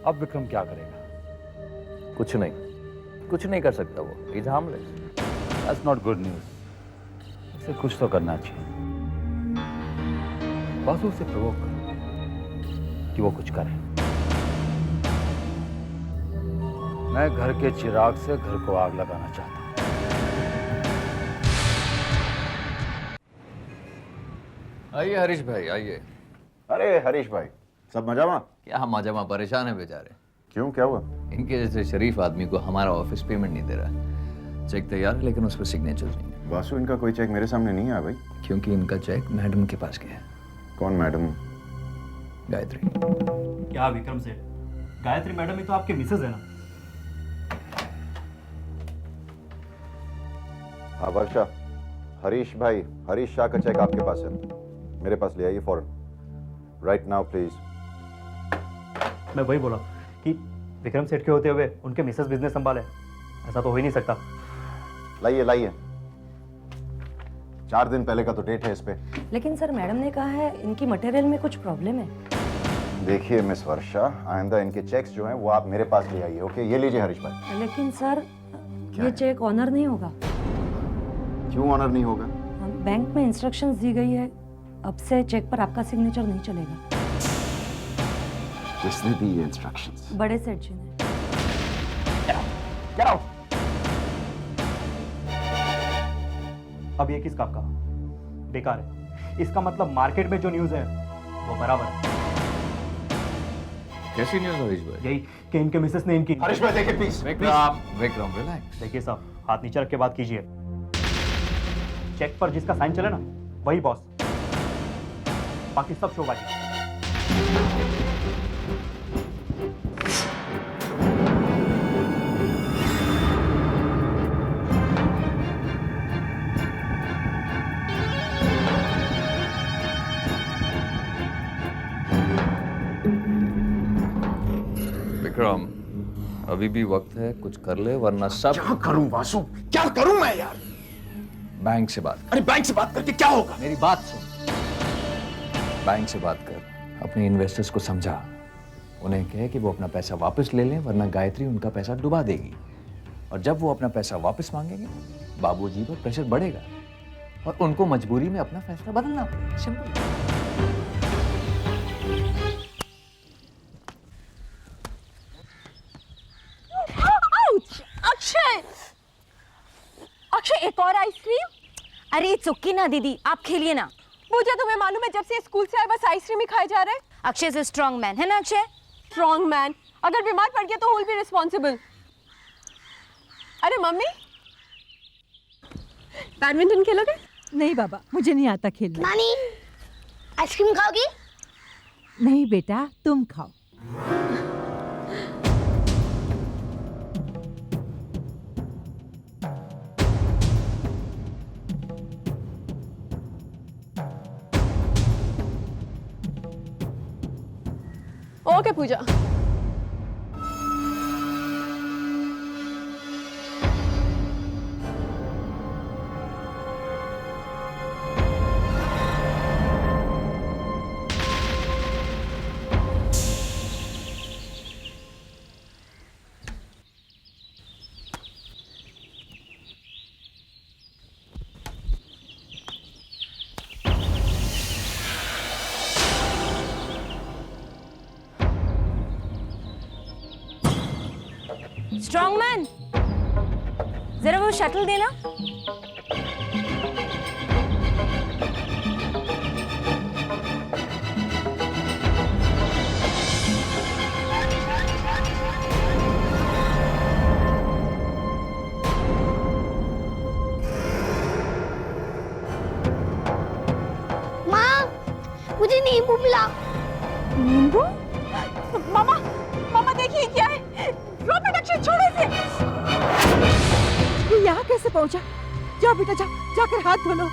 अब विक्रम क्या करेगा? कुछ नहीं कर सकता वो। Is harmless. That's not good news. उसे कुछ तो करना चाहिए। वासु से प्रोवोक करो कि वो कुछ करे। मैं घर के चिराग से घर को आग लगाना चाहता हूं। आइए हरीश भाई, आइए। अरे हरीश भाई, सब मजामा? क्या मजामा, परेशान है बेचारे। क्यों, क्या हुआ? इनके जैसे शरीफ आदमी को हमारा ऑफिस पेमेंट नहीं दे रहा। चेक तैयार है लेकिन उस पर सिग्नेचर नहीं है। वासु, इनका कोई चेक मेरे सामने नहीं आया भाई। क्योंकि इनका चेक मैडम के पास गया है। कौन मैडम? गायत्री। क्या विक्रम सेठ, गायत्री मैडम ही तो आपके मिसेज है ना? हाँ वर्षा, हरीश भाई, हरीश शाह का चेक आपके पास है, मेरे पास ले आइए फौरन, राइट नाउ प्लीज। मैं वही बोला कि विक्रम सेठ के होते हुए उनके मिसेज बिजनेस संभाले, ऐसा तो हो ही नहीं सकता। लाइए लाइए, 4 दिन पहले का तो डेट है इस पे। लेकिन सर मैडम ने कहा है इनकी मटेरियल में कुछ प्रॉब्लम है। देखिए मिस वर्षा, आइंदा इनके चेक्स जो हैं वो आप मेरे पास ले आइए, ओके? ये लीजिए हरीश भाई। लेकिन सर ये चेक ऑनर नहीं होगा। क्यों ऑनर नहीं होगा? बैंक में इंस्ट्रक्शंस दी गई है, अब से चेक पर आपका सिग्नेचर नहीं चलेगा। किसने दी ये इंस्ट्रक्शंस? बड़े सेठ जी ने। Get out! अब ये किस काम का? बेकार है। इसका मतलब मार्केट में जो न्यूज है वो बराबर है। कैसी न्यूज़ हरीश भाई? यही कि इनके मिसेस ने इनकी। हरीश भाई देखिए प्लीज। विक्रम रिलैक्स। देखिए साहब, हाथ नीचे रख के बात कीजिए। चेक पर जिसका साइन चले ना वही बॉस, बाकी सब शोबाजी। विक्रम, अभी भी वक्त है, कुछ कर ले वरना सब। क्या करूं वासु, क्या करूं मैं यार? बैंक से बात कर। अरे बैंक से बात करके क्या होगा? मेरी बात सुन। बैंक से बात कर, अपने इन्वेस्टर्स को समझा, उन्हें कहे कि वो अपना पैसा वापस ले लें वरना गायत्री उनका पैसा डुबा देगी। और जब वो अपना पैसा वापस मांगेंगे, बाबूजी पर प्रेशर बढ़ेगा और उनको मजबूरी में अपना फैसला बदलना पड़ेगा। सिंपल। अक्षय, अक्षय एक और आइसक्रीम? अरे चुक्की ना दीदी, आप खेलिए ना। मुझे तुम्हें मालूम है जब से स्कूल से आए बस आइसक्रीम ही खाए जा रहे हैं। अक्षय इज स्ट्रॉन्ग मैन, है ना अक्षय? स्ट्रॉन्ग मैन, अगर बीमार पड़ गया तो विल बी रिस्पॉन्सिबल। अरे मम्मी, बैडमिंटन खेलोगे? नहीं बाबा, मुझे नहीं आता खेलना। नानी, आइसक्रीम खाओगी? नहीं बेटा, तुम खाओ। ओके पूजा। स्ट्रॉन्गमैन, जरा वो शटल देना। माँ, मुझे नींबू मिला। नींबू? मामा, मामा देखिए क्या है। रो बेटा, छोड़ो इसे। ये यहाँ कैसे पहुंचा? जाओ बेटा, जाओ, जाकर हाथ धो लो।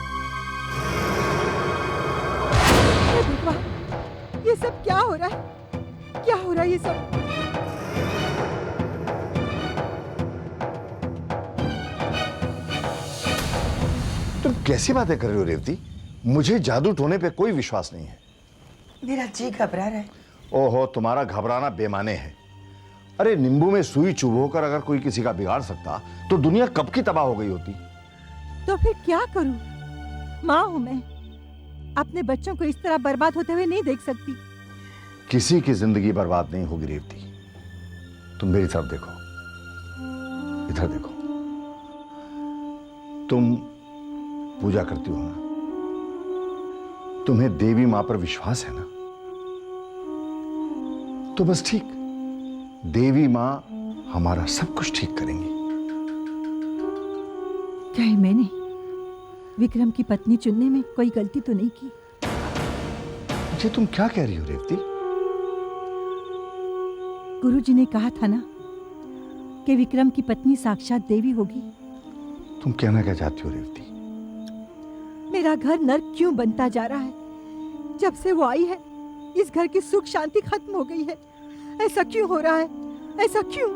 हे भगवान, ये सब क्या हो रहा है? क्या हो रहा है ये सब? तुम कैसी बातें कर रही हो रेवती? मुझे जादू टोने पे कोई विश्वास नहीं है। मेरा जी घबरा रहा है। ओहो, तुम्हारा घबराना बेमाने है। अरे नींबू में सुई चुभोकर अगर कोई किसी का बिगाड़ सकता तो दुनिया कब की तबाह हो गई होती। तो फिर क्या करूं? माँ हूं मैं, अपने बच्चों को इस तरह बर्बाद होते हुए नहीं देख सकती। किसी की जिंदगी बर्बाद नहीं होगी रेवती। तुम मेरी तरफ देखो, इधर देखो। तुम पूजा करती हो ना? तुम्हें देवी मां पर विश्वास है ना? तो बस ठीक, देवी मां हमारा सब कुछ ठीक करेंगी। क्या है, मैंने विक्रम की पत्नी चुनने में कोई गलती तो नहीं की? ये तुम क्या कह रही हो रेवती? गुरुजी ने कहा था ना कि विक्रम की पत्नी साक्षात देवी होगी। तुम कहना क्या चाहती हो रेवती? मेरा घर नर्क क्यों बनता जा रहा है? जब से वो आई है, इस घर की सुख शांति खत्म हो गई है। ऐसा क्यों हो रहा है? ऐसा क्यों?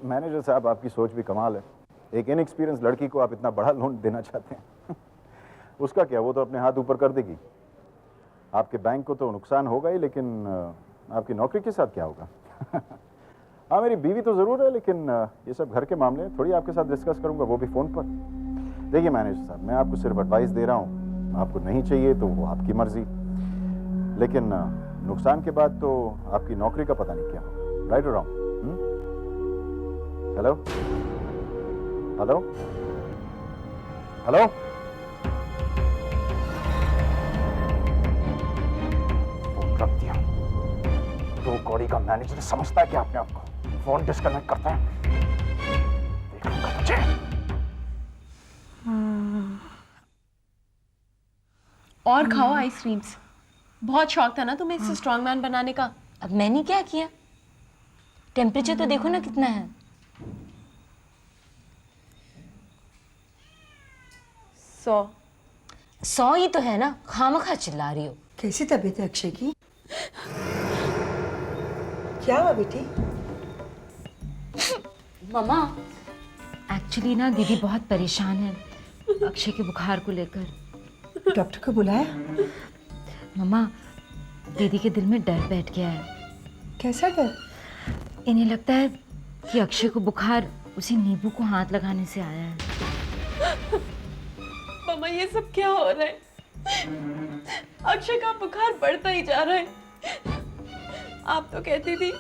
मैनेजर साहब, आपकी सोच भी कमाल है। एक इनएक्सपीरियंस लड़की को आप इतना बड़ा लोन देना चाहते हैं। उसका क्या, वो तो अपने हाथ ऊपर कर देगी। आपके बैंक को तो नुकसान होगा ही, लेकिन आपकी नौकरी के साथ क्या होगा? हाँ, मेरी बीवी तो जरूर है, लेकिन ये सब घर के मामले थोड़ी आपके साथ डिस्कस करूंगा, वो भी फोन पर। देखिए मैनेजर साहब, मैं आपको सिर्फ एडवाइस दे रहा हूँ। आपको नहीं चाहिए तो वो आपकी मर्जी, लेकिन नुकसान के बाद तो आपकी नौकरी का पता नहीं क्या होगा। राइट और wrong? Hello hello hello. Phone रख दिया। दो कौड़ी का मैनेजर समझता है कि आपने आपको फोन डिस्कनेक्ट करता है। देख लूंगा मुझे। और खाओ आइसक्रीम्स। बहुत शौक था ना तुम्हें इससे स्ट्रॉन्ग मैन बनाने का। अब मैंने क्या किया? टेम्परेचर तो देखो ना कितना है। 100 ही तो है ना, खामखा चिल्ला रही हो। कैसी तबीयत है अक्षय की? क्या हुआ बेटी? मम्मा, एक्चुअली ना दीदी बहुत परेशान है अक्षय के बुखार को लेकर। डॉक्टर को बुलाया? मम्मा, दीदी के दिल में डर बैठ गया है। कैसा डर? इन्हें लगता है कि अक्षय को बुखार उसी नींबू को हाथ लगाने से आया है। मम्मा, ये सब क्या हो रहा है? अक्षय का बुखार बढ़ता ही जा रहा है। आप तो कहती थी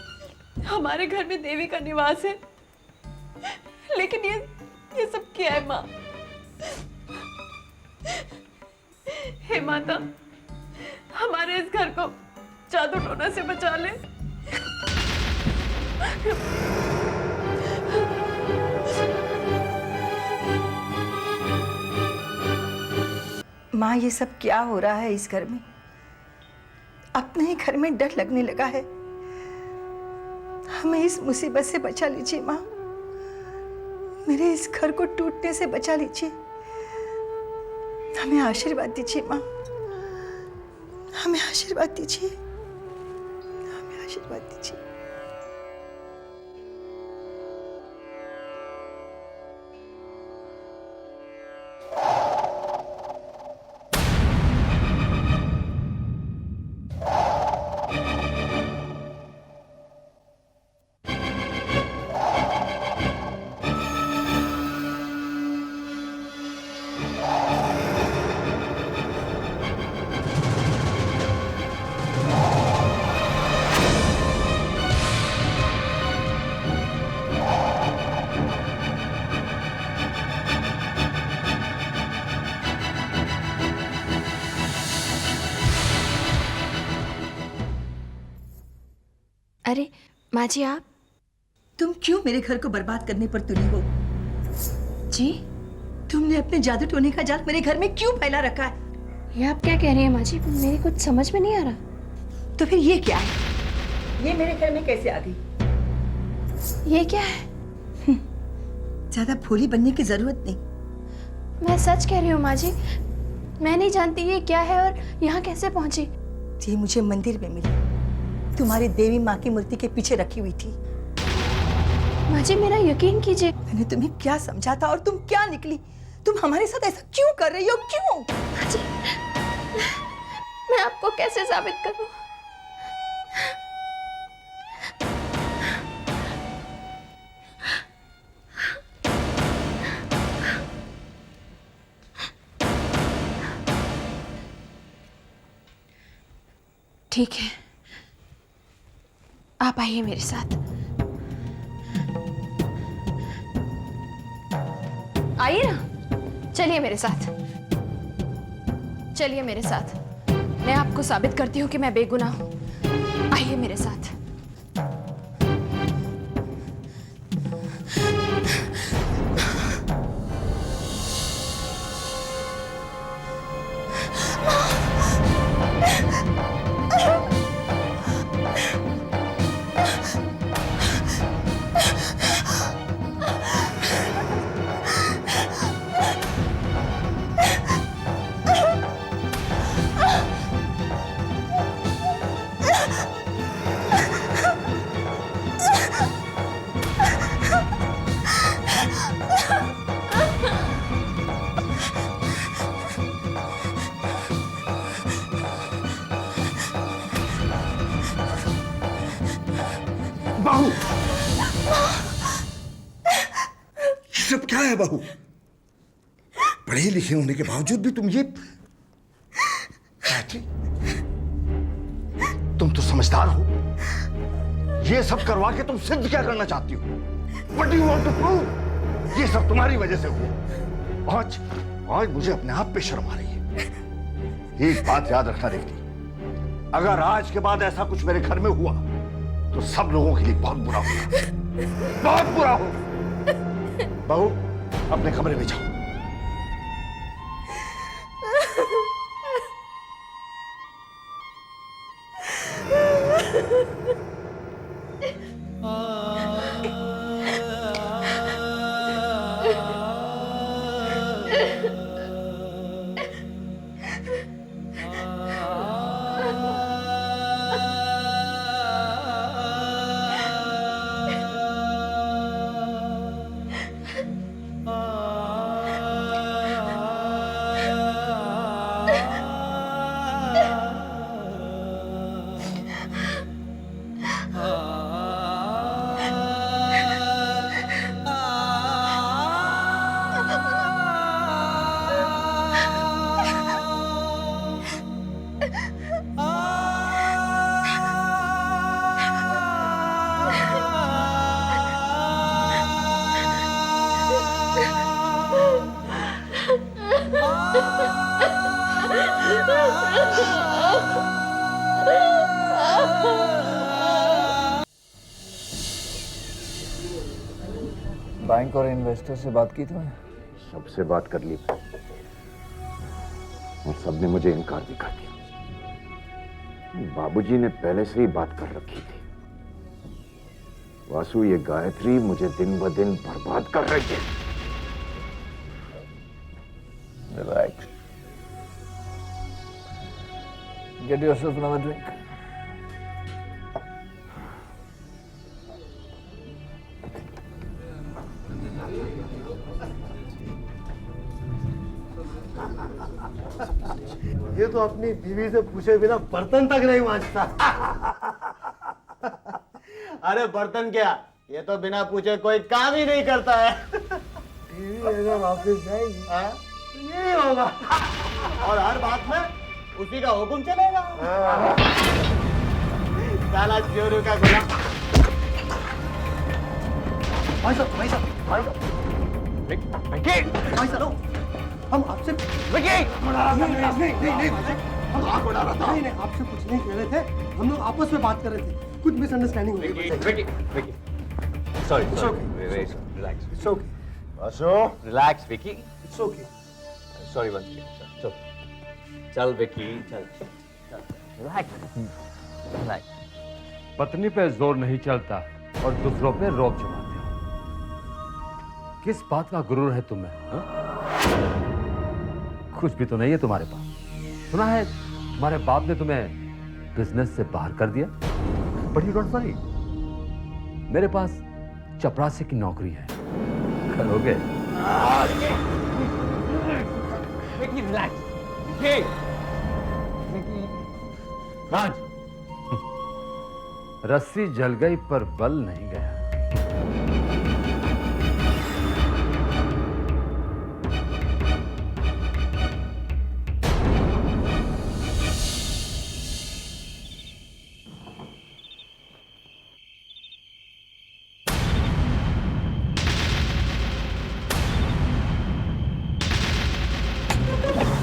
हमारे घर में देवी का निवास है, लेकिन ये सब क्या है माँ? हे माता, हमारे इस घर को जादू टोना से बचा ले। माँ, ये सब क्या हो रहा है इस घर में? अपने ही घर में डर लगने लगा है। हमें इस मुसीबत से बचा लीजिए माँ। मेरे इस घर को टूटने से बचा लीजिए। हमें आशीर्वाद दीजिए माँ। हमें आशीर्वाद दीजिए। हमें आशीर्वाद दीजिए। अरे माँ जी आप? तुम क्यों मेरे घर को बर्बाद करने पर तुली हो? जी? तुमने अपने जादू टोने का जाल मेरे घर में क्यों फैला रखा है? ये आप क्या कह रही हैं माँ जी? मेरे कुछ समझ में नहीं आ रहा। तो फिर ये क्या है? ये मेरे घर में कैसे आ गई? ये क्या है? ज्यादा भोली बनने की जरूरत नहीं। मैं सच कह रही हूँ माँ जी, मैं नहीं जानती ये क्या है और यहाँ कैसे पहुंची। ये मुझे मंदिर में मिली, तुम्हारी देवी माँ की मूर्ति के पीछे रखी हुई थी। माँ जी मेरा यकीन कीजिए। मैंने तुम्हें क्या समझा था और तुम क्या निकली? तुम हमारे साथ ऐसा क्यों कर रही हो? क्यों? माँ जी मैं आपको कैसे साबित करूं? ठीक है, आप आइए मेरे साथ। आइए ना, चलिए मेरे साथ, चलिए मेरे साथ। मैं आपको साबित करती हूँ कि मैं बेगुनाह हूँ। आइए मेरे साथ। बहू, ये सब क्या है बहू? पढ़े लिखे होने के बावजूद भी तुम ये गायत्री, तुम तो समझदार हो। ये सब करवा के तुम सिद्ध क्या करना चाहती हो? What do you want to prove? ये सब तुम्हारी वजह से हुआ। आज मुझे अपने आप पे शर्म आ रही है। एक बात याद रखना रेवती, अगर आज के बाद ऐसा कुछ मेरे घर में हुआ तो सब लोगों के लिए बहुत बुरा होगा, बहुत बुरा होगा। बहू अपने कमरे में जाओ। बैंक और इन्वेस्टर से बात की तुमने? सबसे बात कर ली और सबने मुझे इनकार भी कर दिया। बाबूजी ने पहले से ही बात कर रखी थी। वासु, ये गायत्री मुझे दिन ब दिन बर्बाद कर रही है। Relax, get yourself another drink. ये तो अपनी बीवी से पूछे बिना बर्तन तक नहीं मांजता। अरे बर्तन क्या, ये तो बिना पूछे कोई काम ही नहीं करता है। बीवी अगर वापस जाएगी तो यही होगा। और हर बात में उसी का हुक्म चलेगा। साला चोरों का गुलाम। भाई साहब, भाई साहब, भाई साहब, हम आपसे नहीं, हम आंख उड़ा रहा था। नहीं, आपसे कुछ नहीं कह रहे थे, हम लोग आपस में बात कर रहे थे। कुछ मिसअंडरस्टैंडिंग हो गई। Sorry It's okay. Relax It's okay. बसो relax Vicky It's okay. Sorry one चल चल विकी चल रिलैक्स रिलैक्स। पत्नी पे जोर नहीं चलता और दूसरों पे रोब जमाते हो। किस बात का गुरूर है तुम्हें हा? कुछ भी तो नहीं है तुम्हारे पास। सुना है तुम्हारे बाप ने तुम्हें बिजनेस से बाहर कर दिया, बट यू डोंट वरी, मेरे पास चपरासी की नौकरी है, करोगे? विकी रिलैक्स विकी राज रस्सी जल गई पर बल नहीं गया।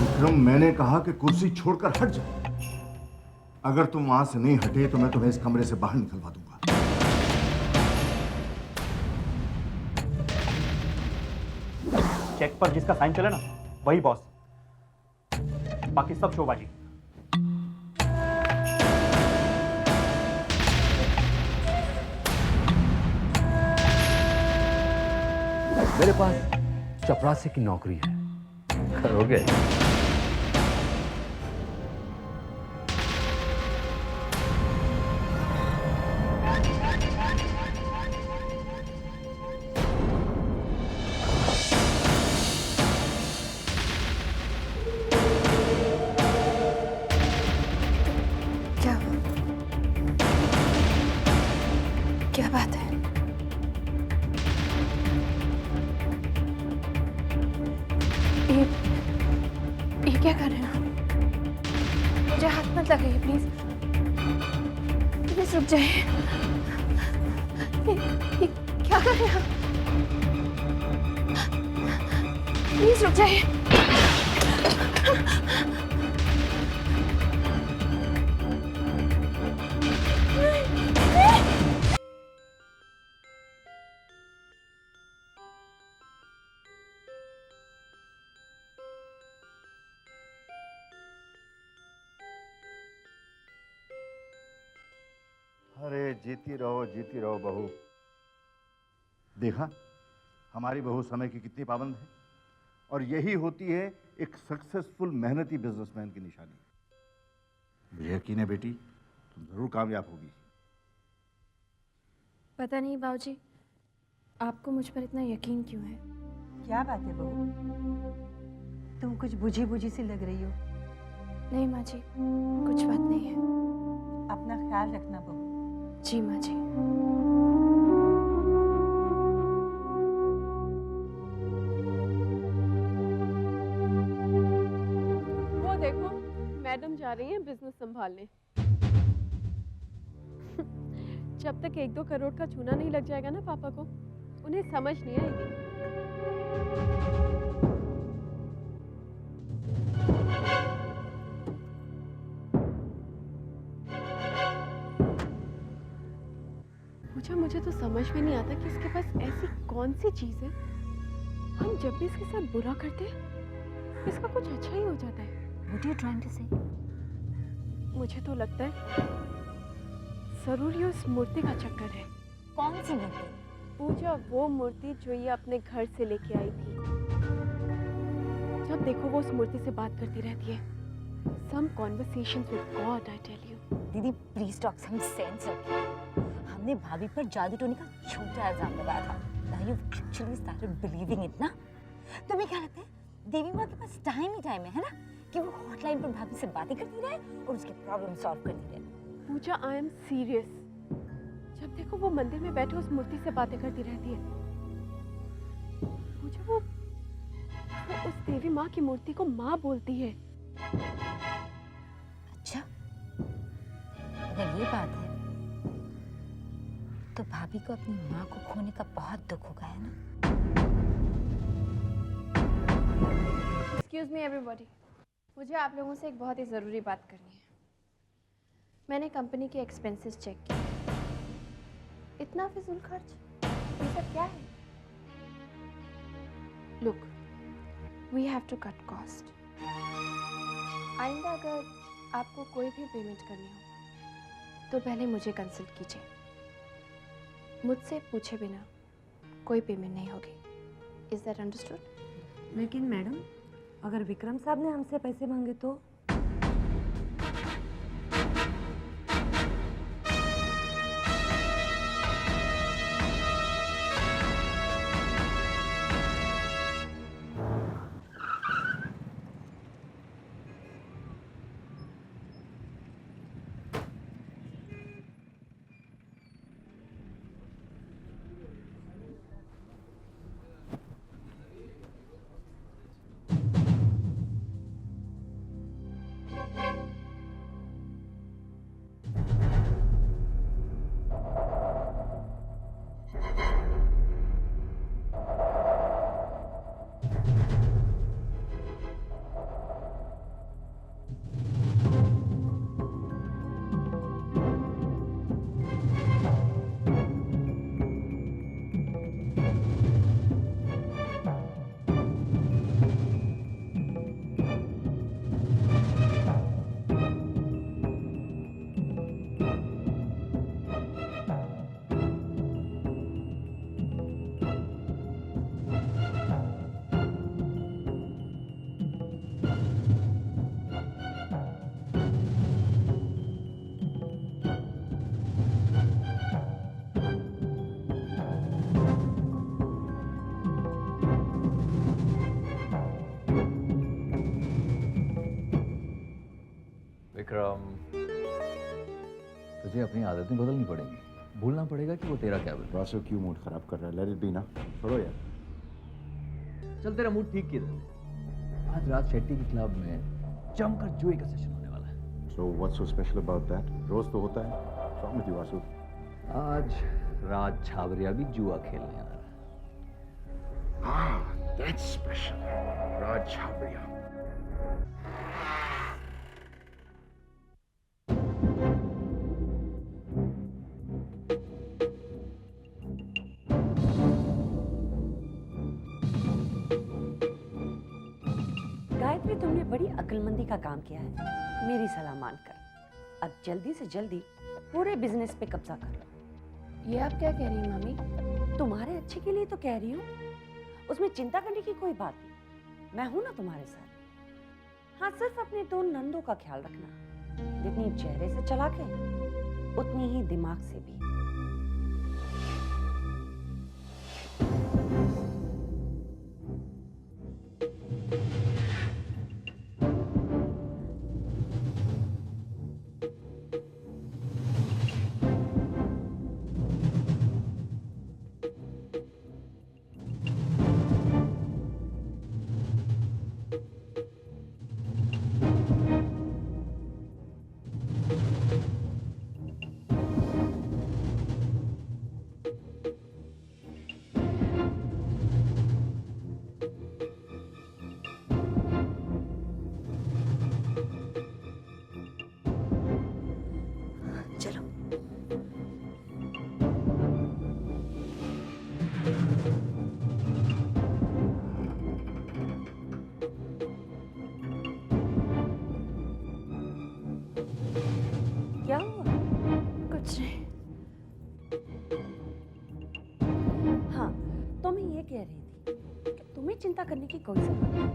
विक्रम, मैंने कहा कि कुर्सी छोड़कर हट जाओ। अगर तुम वहां से नहीं हटे तो मैं तुम्हें इस कमरे से बाहर निकलवा दूंगा। चेक पर जिसका साइन चले ना वही बॉस, बाकी सब शोबाजी। मेरे पास चपरासी की नौकरी है, करोगे? क्या क्या बात है? ये क्या कर रहे हैं आप? मुझे हाथ मत लगाइए प्लीज, प्लीज रुक जाइए। ये क्या कर रहे हैं आप? प्लीज रुक जाइए। अरे जीती रहो बहू। देखा हमारी बहू समय की कितनी पाबंद है, और यही होती है एक सक्सेसफुल मेहनती बिजनेसमैन की निशानी। मुझे यकीन है बेटी, तुम जरूर कामयाब होगी। पता नहीं बाबूजी, आपको मुझ पर इतना यकीन क्यों है? क्या बात है बहू, तुम कुछ बुझी बुझी सी लग रही हो। नहीं माँ जी, कुछ बात नहीं है। अपना ख्याल रखना बहू। जी माँ जी। वो देखो, मैडम जा रही हैं बिजनेस संभालने। जब तक 1-2 करोड़ का चूना नहीं लग जाएगा ना पापा को, उन्हें समझ नहीं आएगी। मुझे तो समझ में नहीं आता कि इसके पास ऐसी कौन सी चीज है, हम जब भी इसके साथ बुरा करते हैं इसका कुछ अच्छा ही हो जाता है। What are you trying to say? मुझे तो लगता है जरूर ये उस मूर्ति का चक्कर है। कौन सी मूर्ति? पूजा वो मूर्ति जो ये अपने घर से लेके आई थी। जब देखो वो उस मूर्ति से बात करती रहती है। Some conversations with God, I tell you. दीदी प्लीज टॉक सम सेंस। हमने भाभी पर जादू टोने का झूठा इल्जाम लगाया था। Now you actually started believing it ना? तुम्हें क्या लगता है देवी माँ के पास टाइम ही टाइम है ना, कि वो हॉटलाइन पर भाभी से बातें करती रहे और उसके प्रॉब्लम सॉल्व करती रहे? पूजा, आई एम सीरियस। जब देखो वो मंदिर में बैठे उस मूर्ति से बातें करती रहती है। पूजा, वो उस देवी माँ की मूर्ति को माँ बोलती है। अच्छा, अगर ये बात है तो भाभी को अपनी माँ को खोने का बहुत दुख होगा, है ना? एक्सक्यूज मी एवरीबॉडी, मुझे आप लोगों से एक बहुत ही ज़रूरी बात करनी है। मैंने कंपनी के एक्सपेंसेस चेक किए इतना फिजूल खर्च? ये सब क्या है? Look, we have to cut cost. आइंदा अगर आपको कोई भी पेमेंट करनी हो तो पहले मुझे कंसल्ट कीजिए। मुझसे पूछे बिना कोई पेमेंट नहीं होगी। Is that understood? लेकिन मैडम, अगर विक्रम साहब ने हमसे पैसे मांगे तो? विक्रम, तुझे अपनी आदतें बदलनी पड़ेंगी। भूलना पड़ेगा कि वो तेरा क्या बोल। वासु क्यों मूड खराब कर रहा है? लेट इट बी ना, छोड़ो यार। चल तेरा मूड ठीक किया। आज रात शेट्टी के क्लब में जमकर जुए का सेशन होने वाला है। So what's so special about that? रोज तो होता है। What's wrong with you, Vasu? आज राज छावरिया भी जुआ खेलने आ रहा है। Ah, that's special. Raj Chhabria. Gayatri, तुमने बड़ी अक्लमंदी का काम किया है, मेरी सलाह मानकर। अब जल्दी से जल्दी पूरे बिजनेस पे कब्जा कर लो। ये आप क्या कह रही हैं मामी? तुम्हारे अच्छे के लिए तो कह रही हूँ, उसमें चिंता करने की कोई बात नहीं। मैं हूं ना तुम्हारे साथ। हाँ, सिर्फ अपने दो नंदों का ख्याल रखना। जितनी चेहरे से चालाक है उतनी ही दिमाग से भी। क्या हुआ? कुछ नहीं। हाँ, तो मैं ये कह रही थी कि तुम्हें चिंता करने की कोई जरूरत नहीं।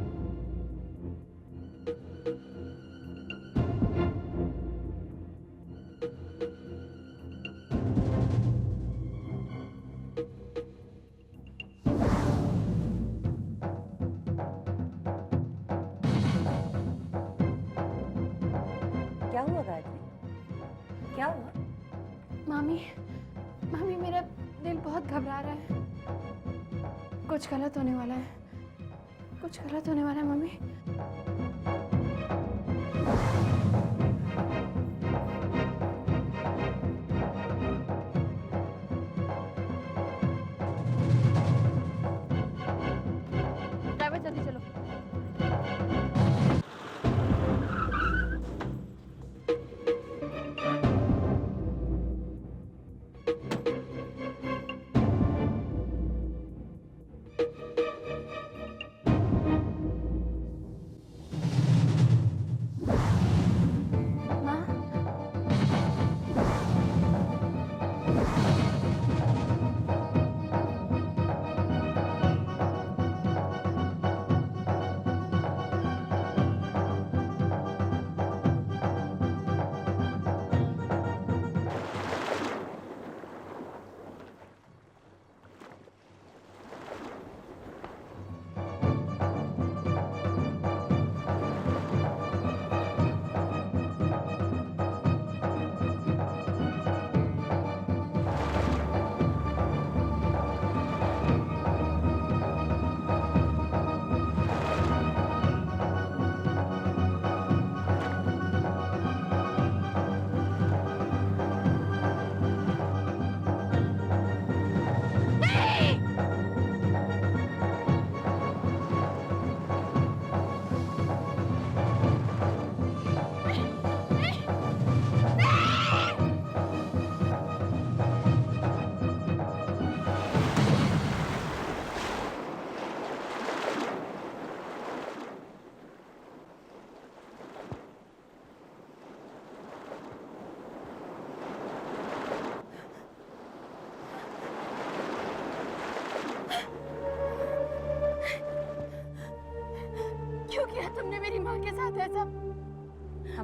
क्या हुआ गायत्री? क्या हुआ? मामी, मामी मेरा दिल बहुत घबरा रहा है। कुछ गलत होने वाला है। कुछ गलत होने वाला है मामी। ड्राइवर जल्दी चलो।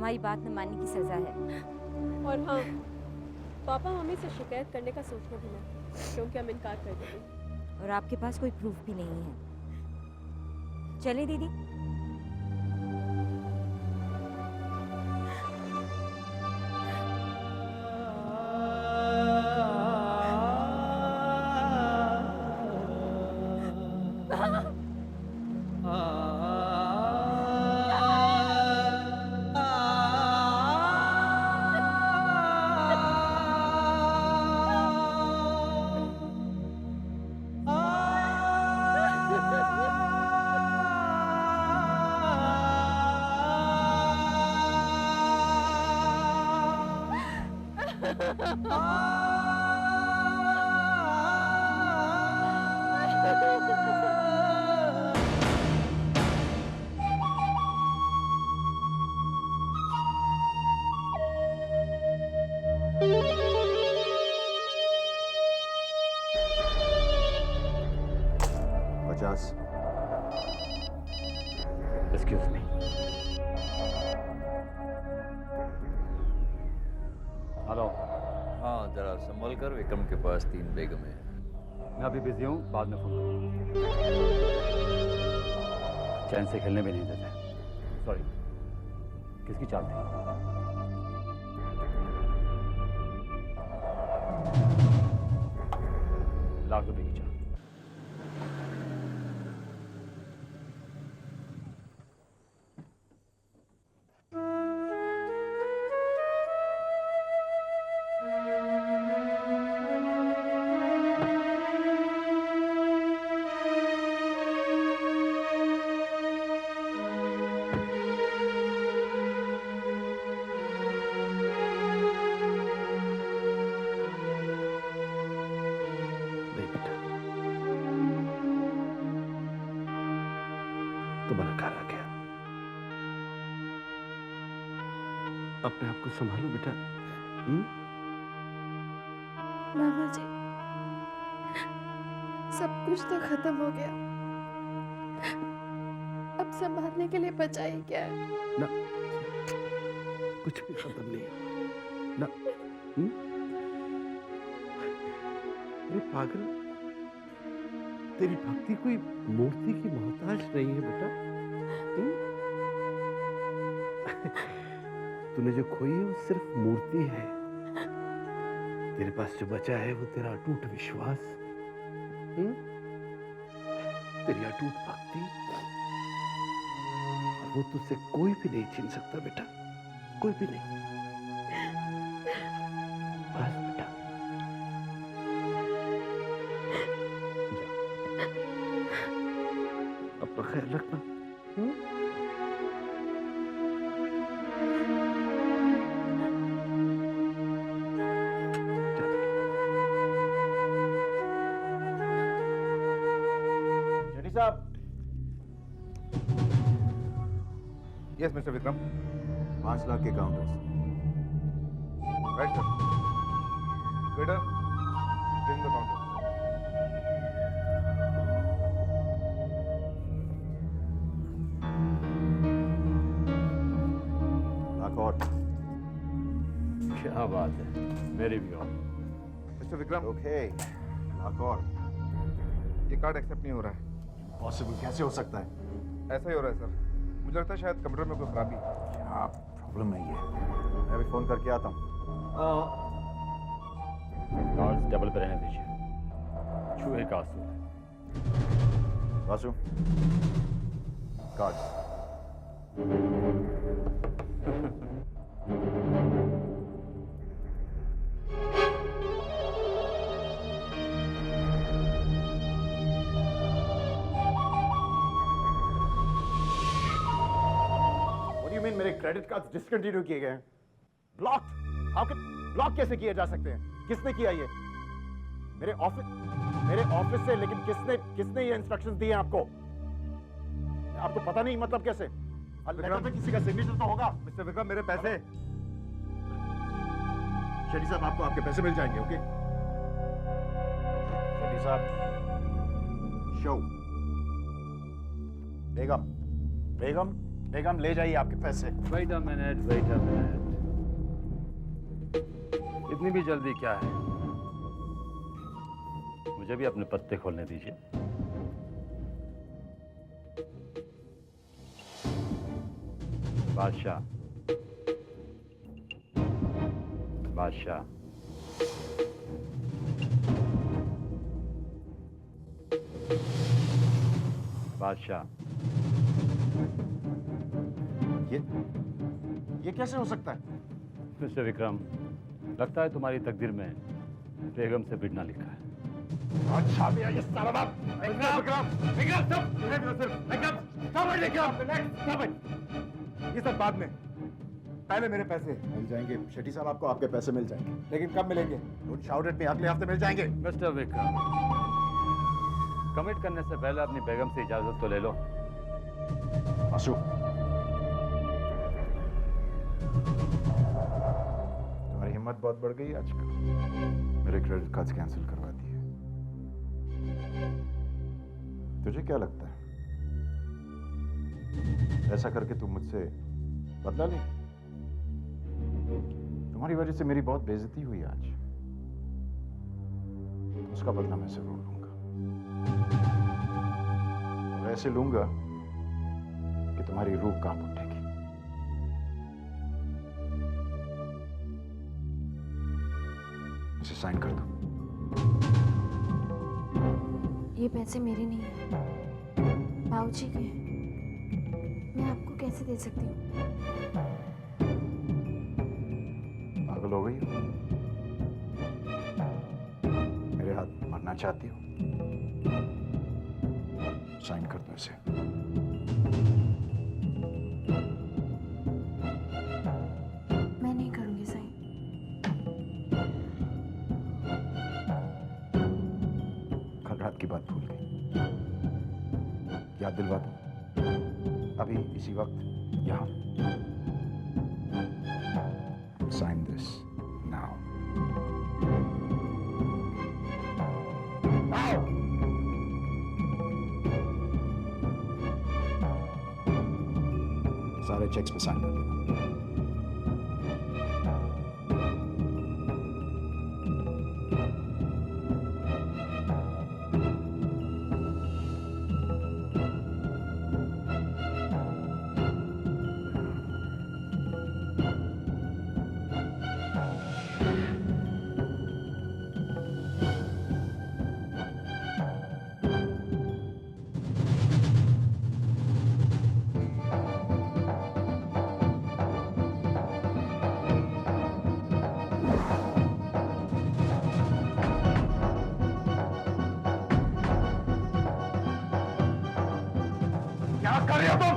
हमारी बात न मानने की सजा है। और हाँ, पापा हमें से शिकायत करने का सोचना भी ना, क्योंकि हम इनकार कर देंगे। और आपके पास कोई प्रूफ भी नहीं है। चले दीदी। Excuse me. हेलो। हाँ, जरा संभल कर, विक्रम के पास 3 बेगम है। मैं अभी बिजी हूँ, बाद में फोन करूँगा। चैन से खेलने भी नहीं देते। सॉरी, किसकी चाल थी? लाख रुपए की चाल। तुम्हारा घर आ गया। अपने आप को संभालो बेटा। मामा जी, सब कुछ तो खत्म हो गया, अब संभालने के लिए बचा ही क्या है? ना, कुछ भी खत्म नहीं हुआ ना। अरे पागल, तेरी भक्ति कोई मूर्ति की मोहताज नहीं है बेटा। तूने जो खोई है वो सिर्फ मूर्ति है। तेरे पास जो बचा है वो तेरा अटूट विश्वास, तेरी अटूट भक्ति, और वो तुझसे कोई भी नहीं छीन सकता बेटा, कोई भी नहीं। बस बेटा, अपना ख्याल रखना। शेट्टी साहब। Yes mister Vikram. 5 लाख के counters. Right sir. Waiter, give the counter. और क्या बात है, मेरे भी और। मिस्टर विक्रम। ओके, लाख और। ये कार्ड एक्सेप्ट नहीं हो रहा है। पॉसिबल कैसे हो सकता है? ऐसा ही हो रहा है सर, मुझे लगता है शायद कंप्यूटर में कोई खराबी। क्या प्रॉब्लम है ये? मैं अभी फोन करके आता हूँ। कार्ड्स डबल पे रहने दीजिए, चूहे का असूल है। वासु, कार्ड्स। मेरे क्रेडिट कार्ड डिसकंटिन्यू किए गए हैं। ब्लॉक? हाउ कैन ब्लॉक कैसे किए जा सकते हैं? किसने किया ये? मेरे ऑफिस से, लेकिन किसने ये इंस्ट्रक्शंस दिए आपको? आपको पता नहीं मतलब कैसे? लेटर पे किसी का सिग्नेचर तो होगा। मिस्टर विक्रम, मेरे पैसे। शेट्टी साहब, आपको आपके पैसे मिल जाएंगे। ओके शेट्टी साहब। शो बेगम, बेगम ले जाइए आपके पैसे। Wait a minute. इतनी भी जल्दी क्या है? मुझे भी अपने पत्ते खोलने दीजिए। बादशाह, बादशाह, बादशाह। ये कैसे हो सकता है? मिस्टर विक्रम, लगता है तुम्हारी तकदीर में बेगम से भिड़ना लिखा है। अच्छा भी है ये साला बाप। ये सब बाद में, पहले मेरे पैसे मिल जाएंगे। शेट्टी साहब, आपको आपके पैसे मिल जाएंगे, लेकिन कब मिलेंगे? डोंट शाउट एट मी, अगले हफ्ते मिल जाएंगे। मिस्टर विक्रम, कमिट करने से पहले अपनी बेगम से इजाजत तो ले लो। आशु, तुम्हारी हिम्मत बहुत बढ़ गई आजकल। मेरे क्रेडिट कार्ड्स कैंसिल करवा दिए। तुझे क्या लगता है ऐसा करके तुम मुझसे बदला ले? तुम्हारी वजह से मेरी बहुत बेइज्जती हुई आज। उसका बदला मैं जरूर लूंगा, और ऐसे लूंगा कि तुम्हारी रूह कांप उठेगी। इसे साइन कर दो। ये पैसे मेरे नहीं है, बाबूजी के हैं। मैं आपको कैसे दे सकती हूँ? पागल हो गई हो? मेरे हाथ मरना चाहती हो? साइन कर दो इसे। मैं नहीं करूंगी साइन। कल रात की बात भूल गई, याद दिलवा दो। अभी इसी वक्त यहां। Sign this now. सारे चेक्स पे साइन कर देना। क्या कर रहे हो तुम?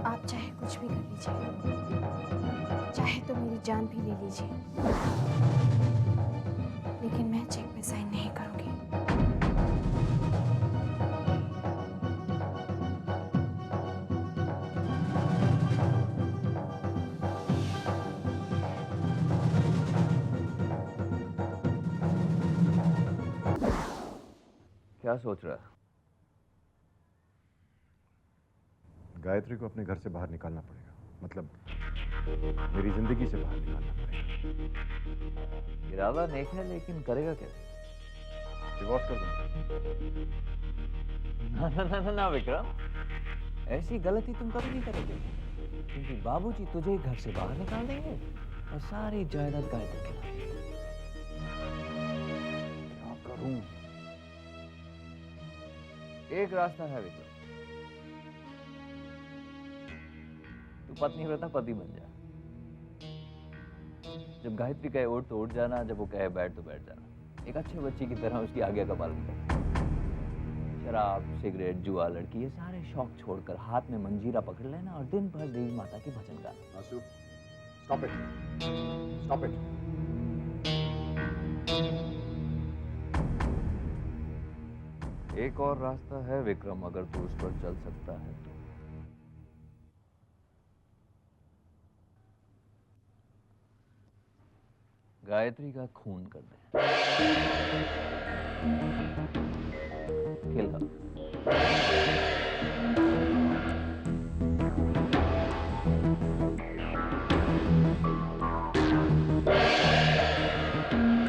आप चाहे कुछ भी कर लीजिए, चाहे तो मेरी जान भी ले लीजिए, लेकिन मैं चेक पे साइन नहीं करूंगी। क्या सोच रहा है? गायत्री को अपने घर से बाहर निकालना पड़ेगा, मतलब मेरी जिंदगी से बाहर निकालना पड़ेगा। इरादा नेक है, लेकिन करेगा कैसे? डिवोर्स कर दूंगा। ना विक्रम, ऐसी गलती तुम कभी नहीं करोगे, क्योंकि बाबूजी तुझे घर से बाहर निकाल देंगे और सारी जायदाद गायत्री के नाम। क्या करूं? एक रास्ता है विक्रम, तू पत्नी व्रता पति बन जा। जब गायत्री कहे उठ तो उठ जाना, जब वो कहे बैठ तो बैठ जाना। एक अच्छे बच्चे की तरह उसकी आज्ञा का पालन कर। शराब, सिगरेट, जुआ, लड़की, ये सारे शौक छोड़कर हाथ में मंजीरा पकड़ लेना और दिन भर देवी माता की भजन गाना। आंसू, स्टॉप इट, स्टॉप इट। एक और रास्ता है विक्रम, अगर तू उस पर चल सकता है तो। गायत्री का खून कर दे। किल हर।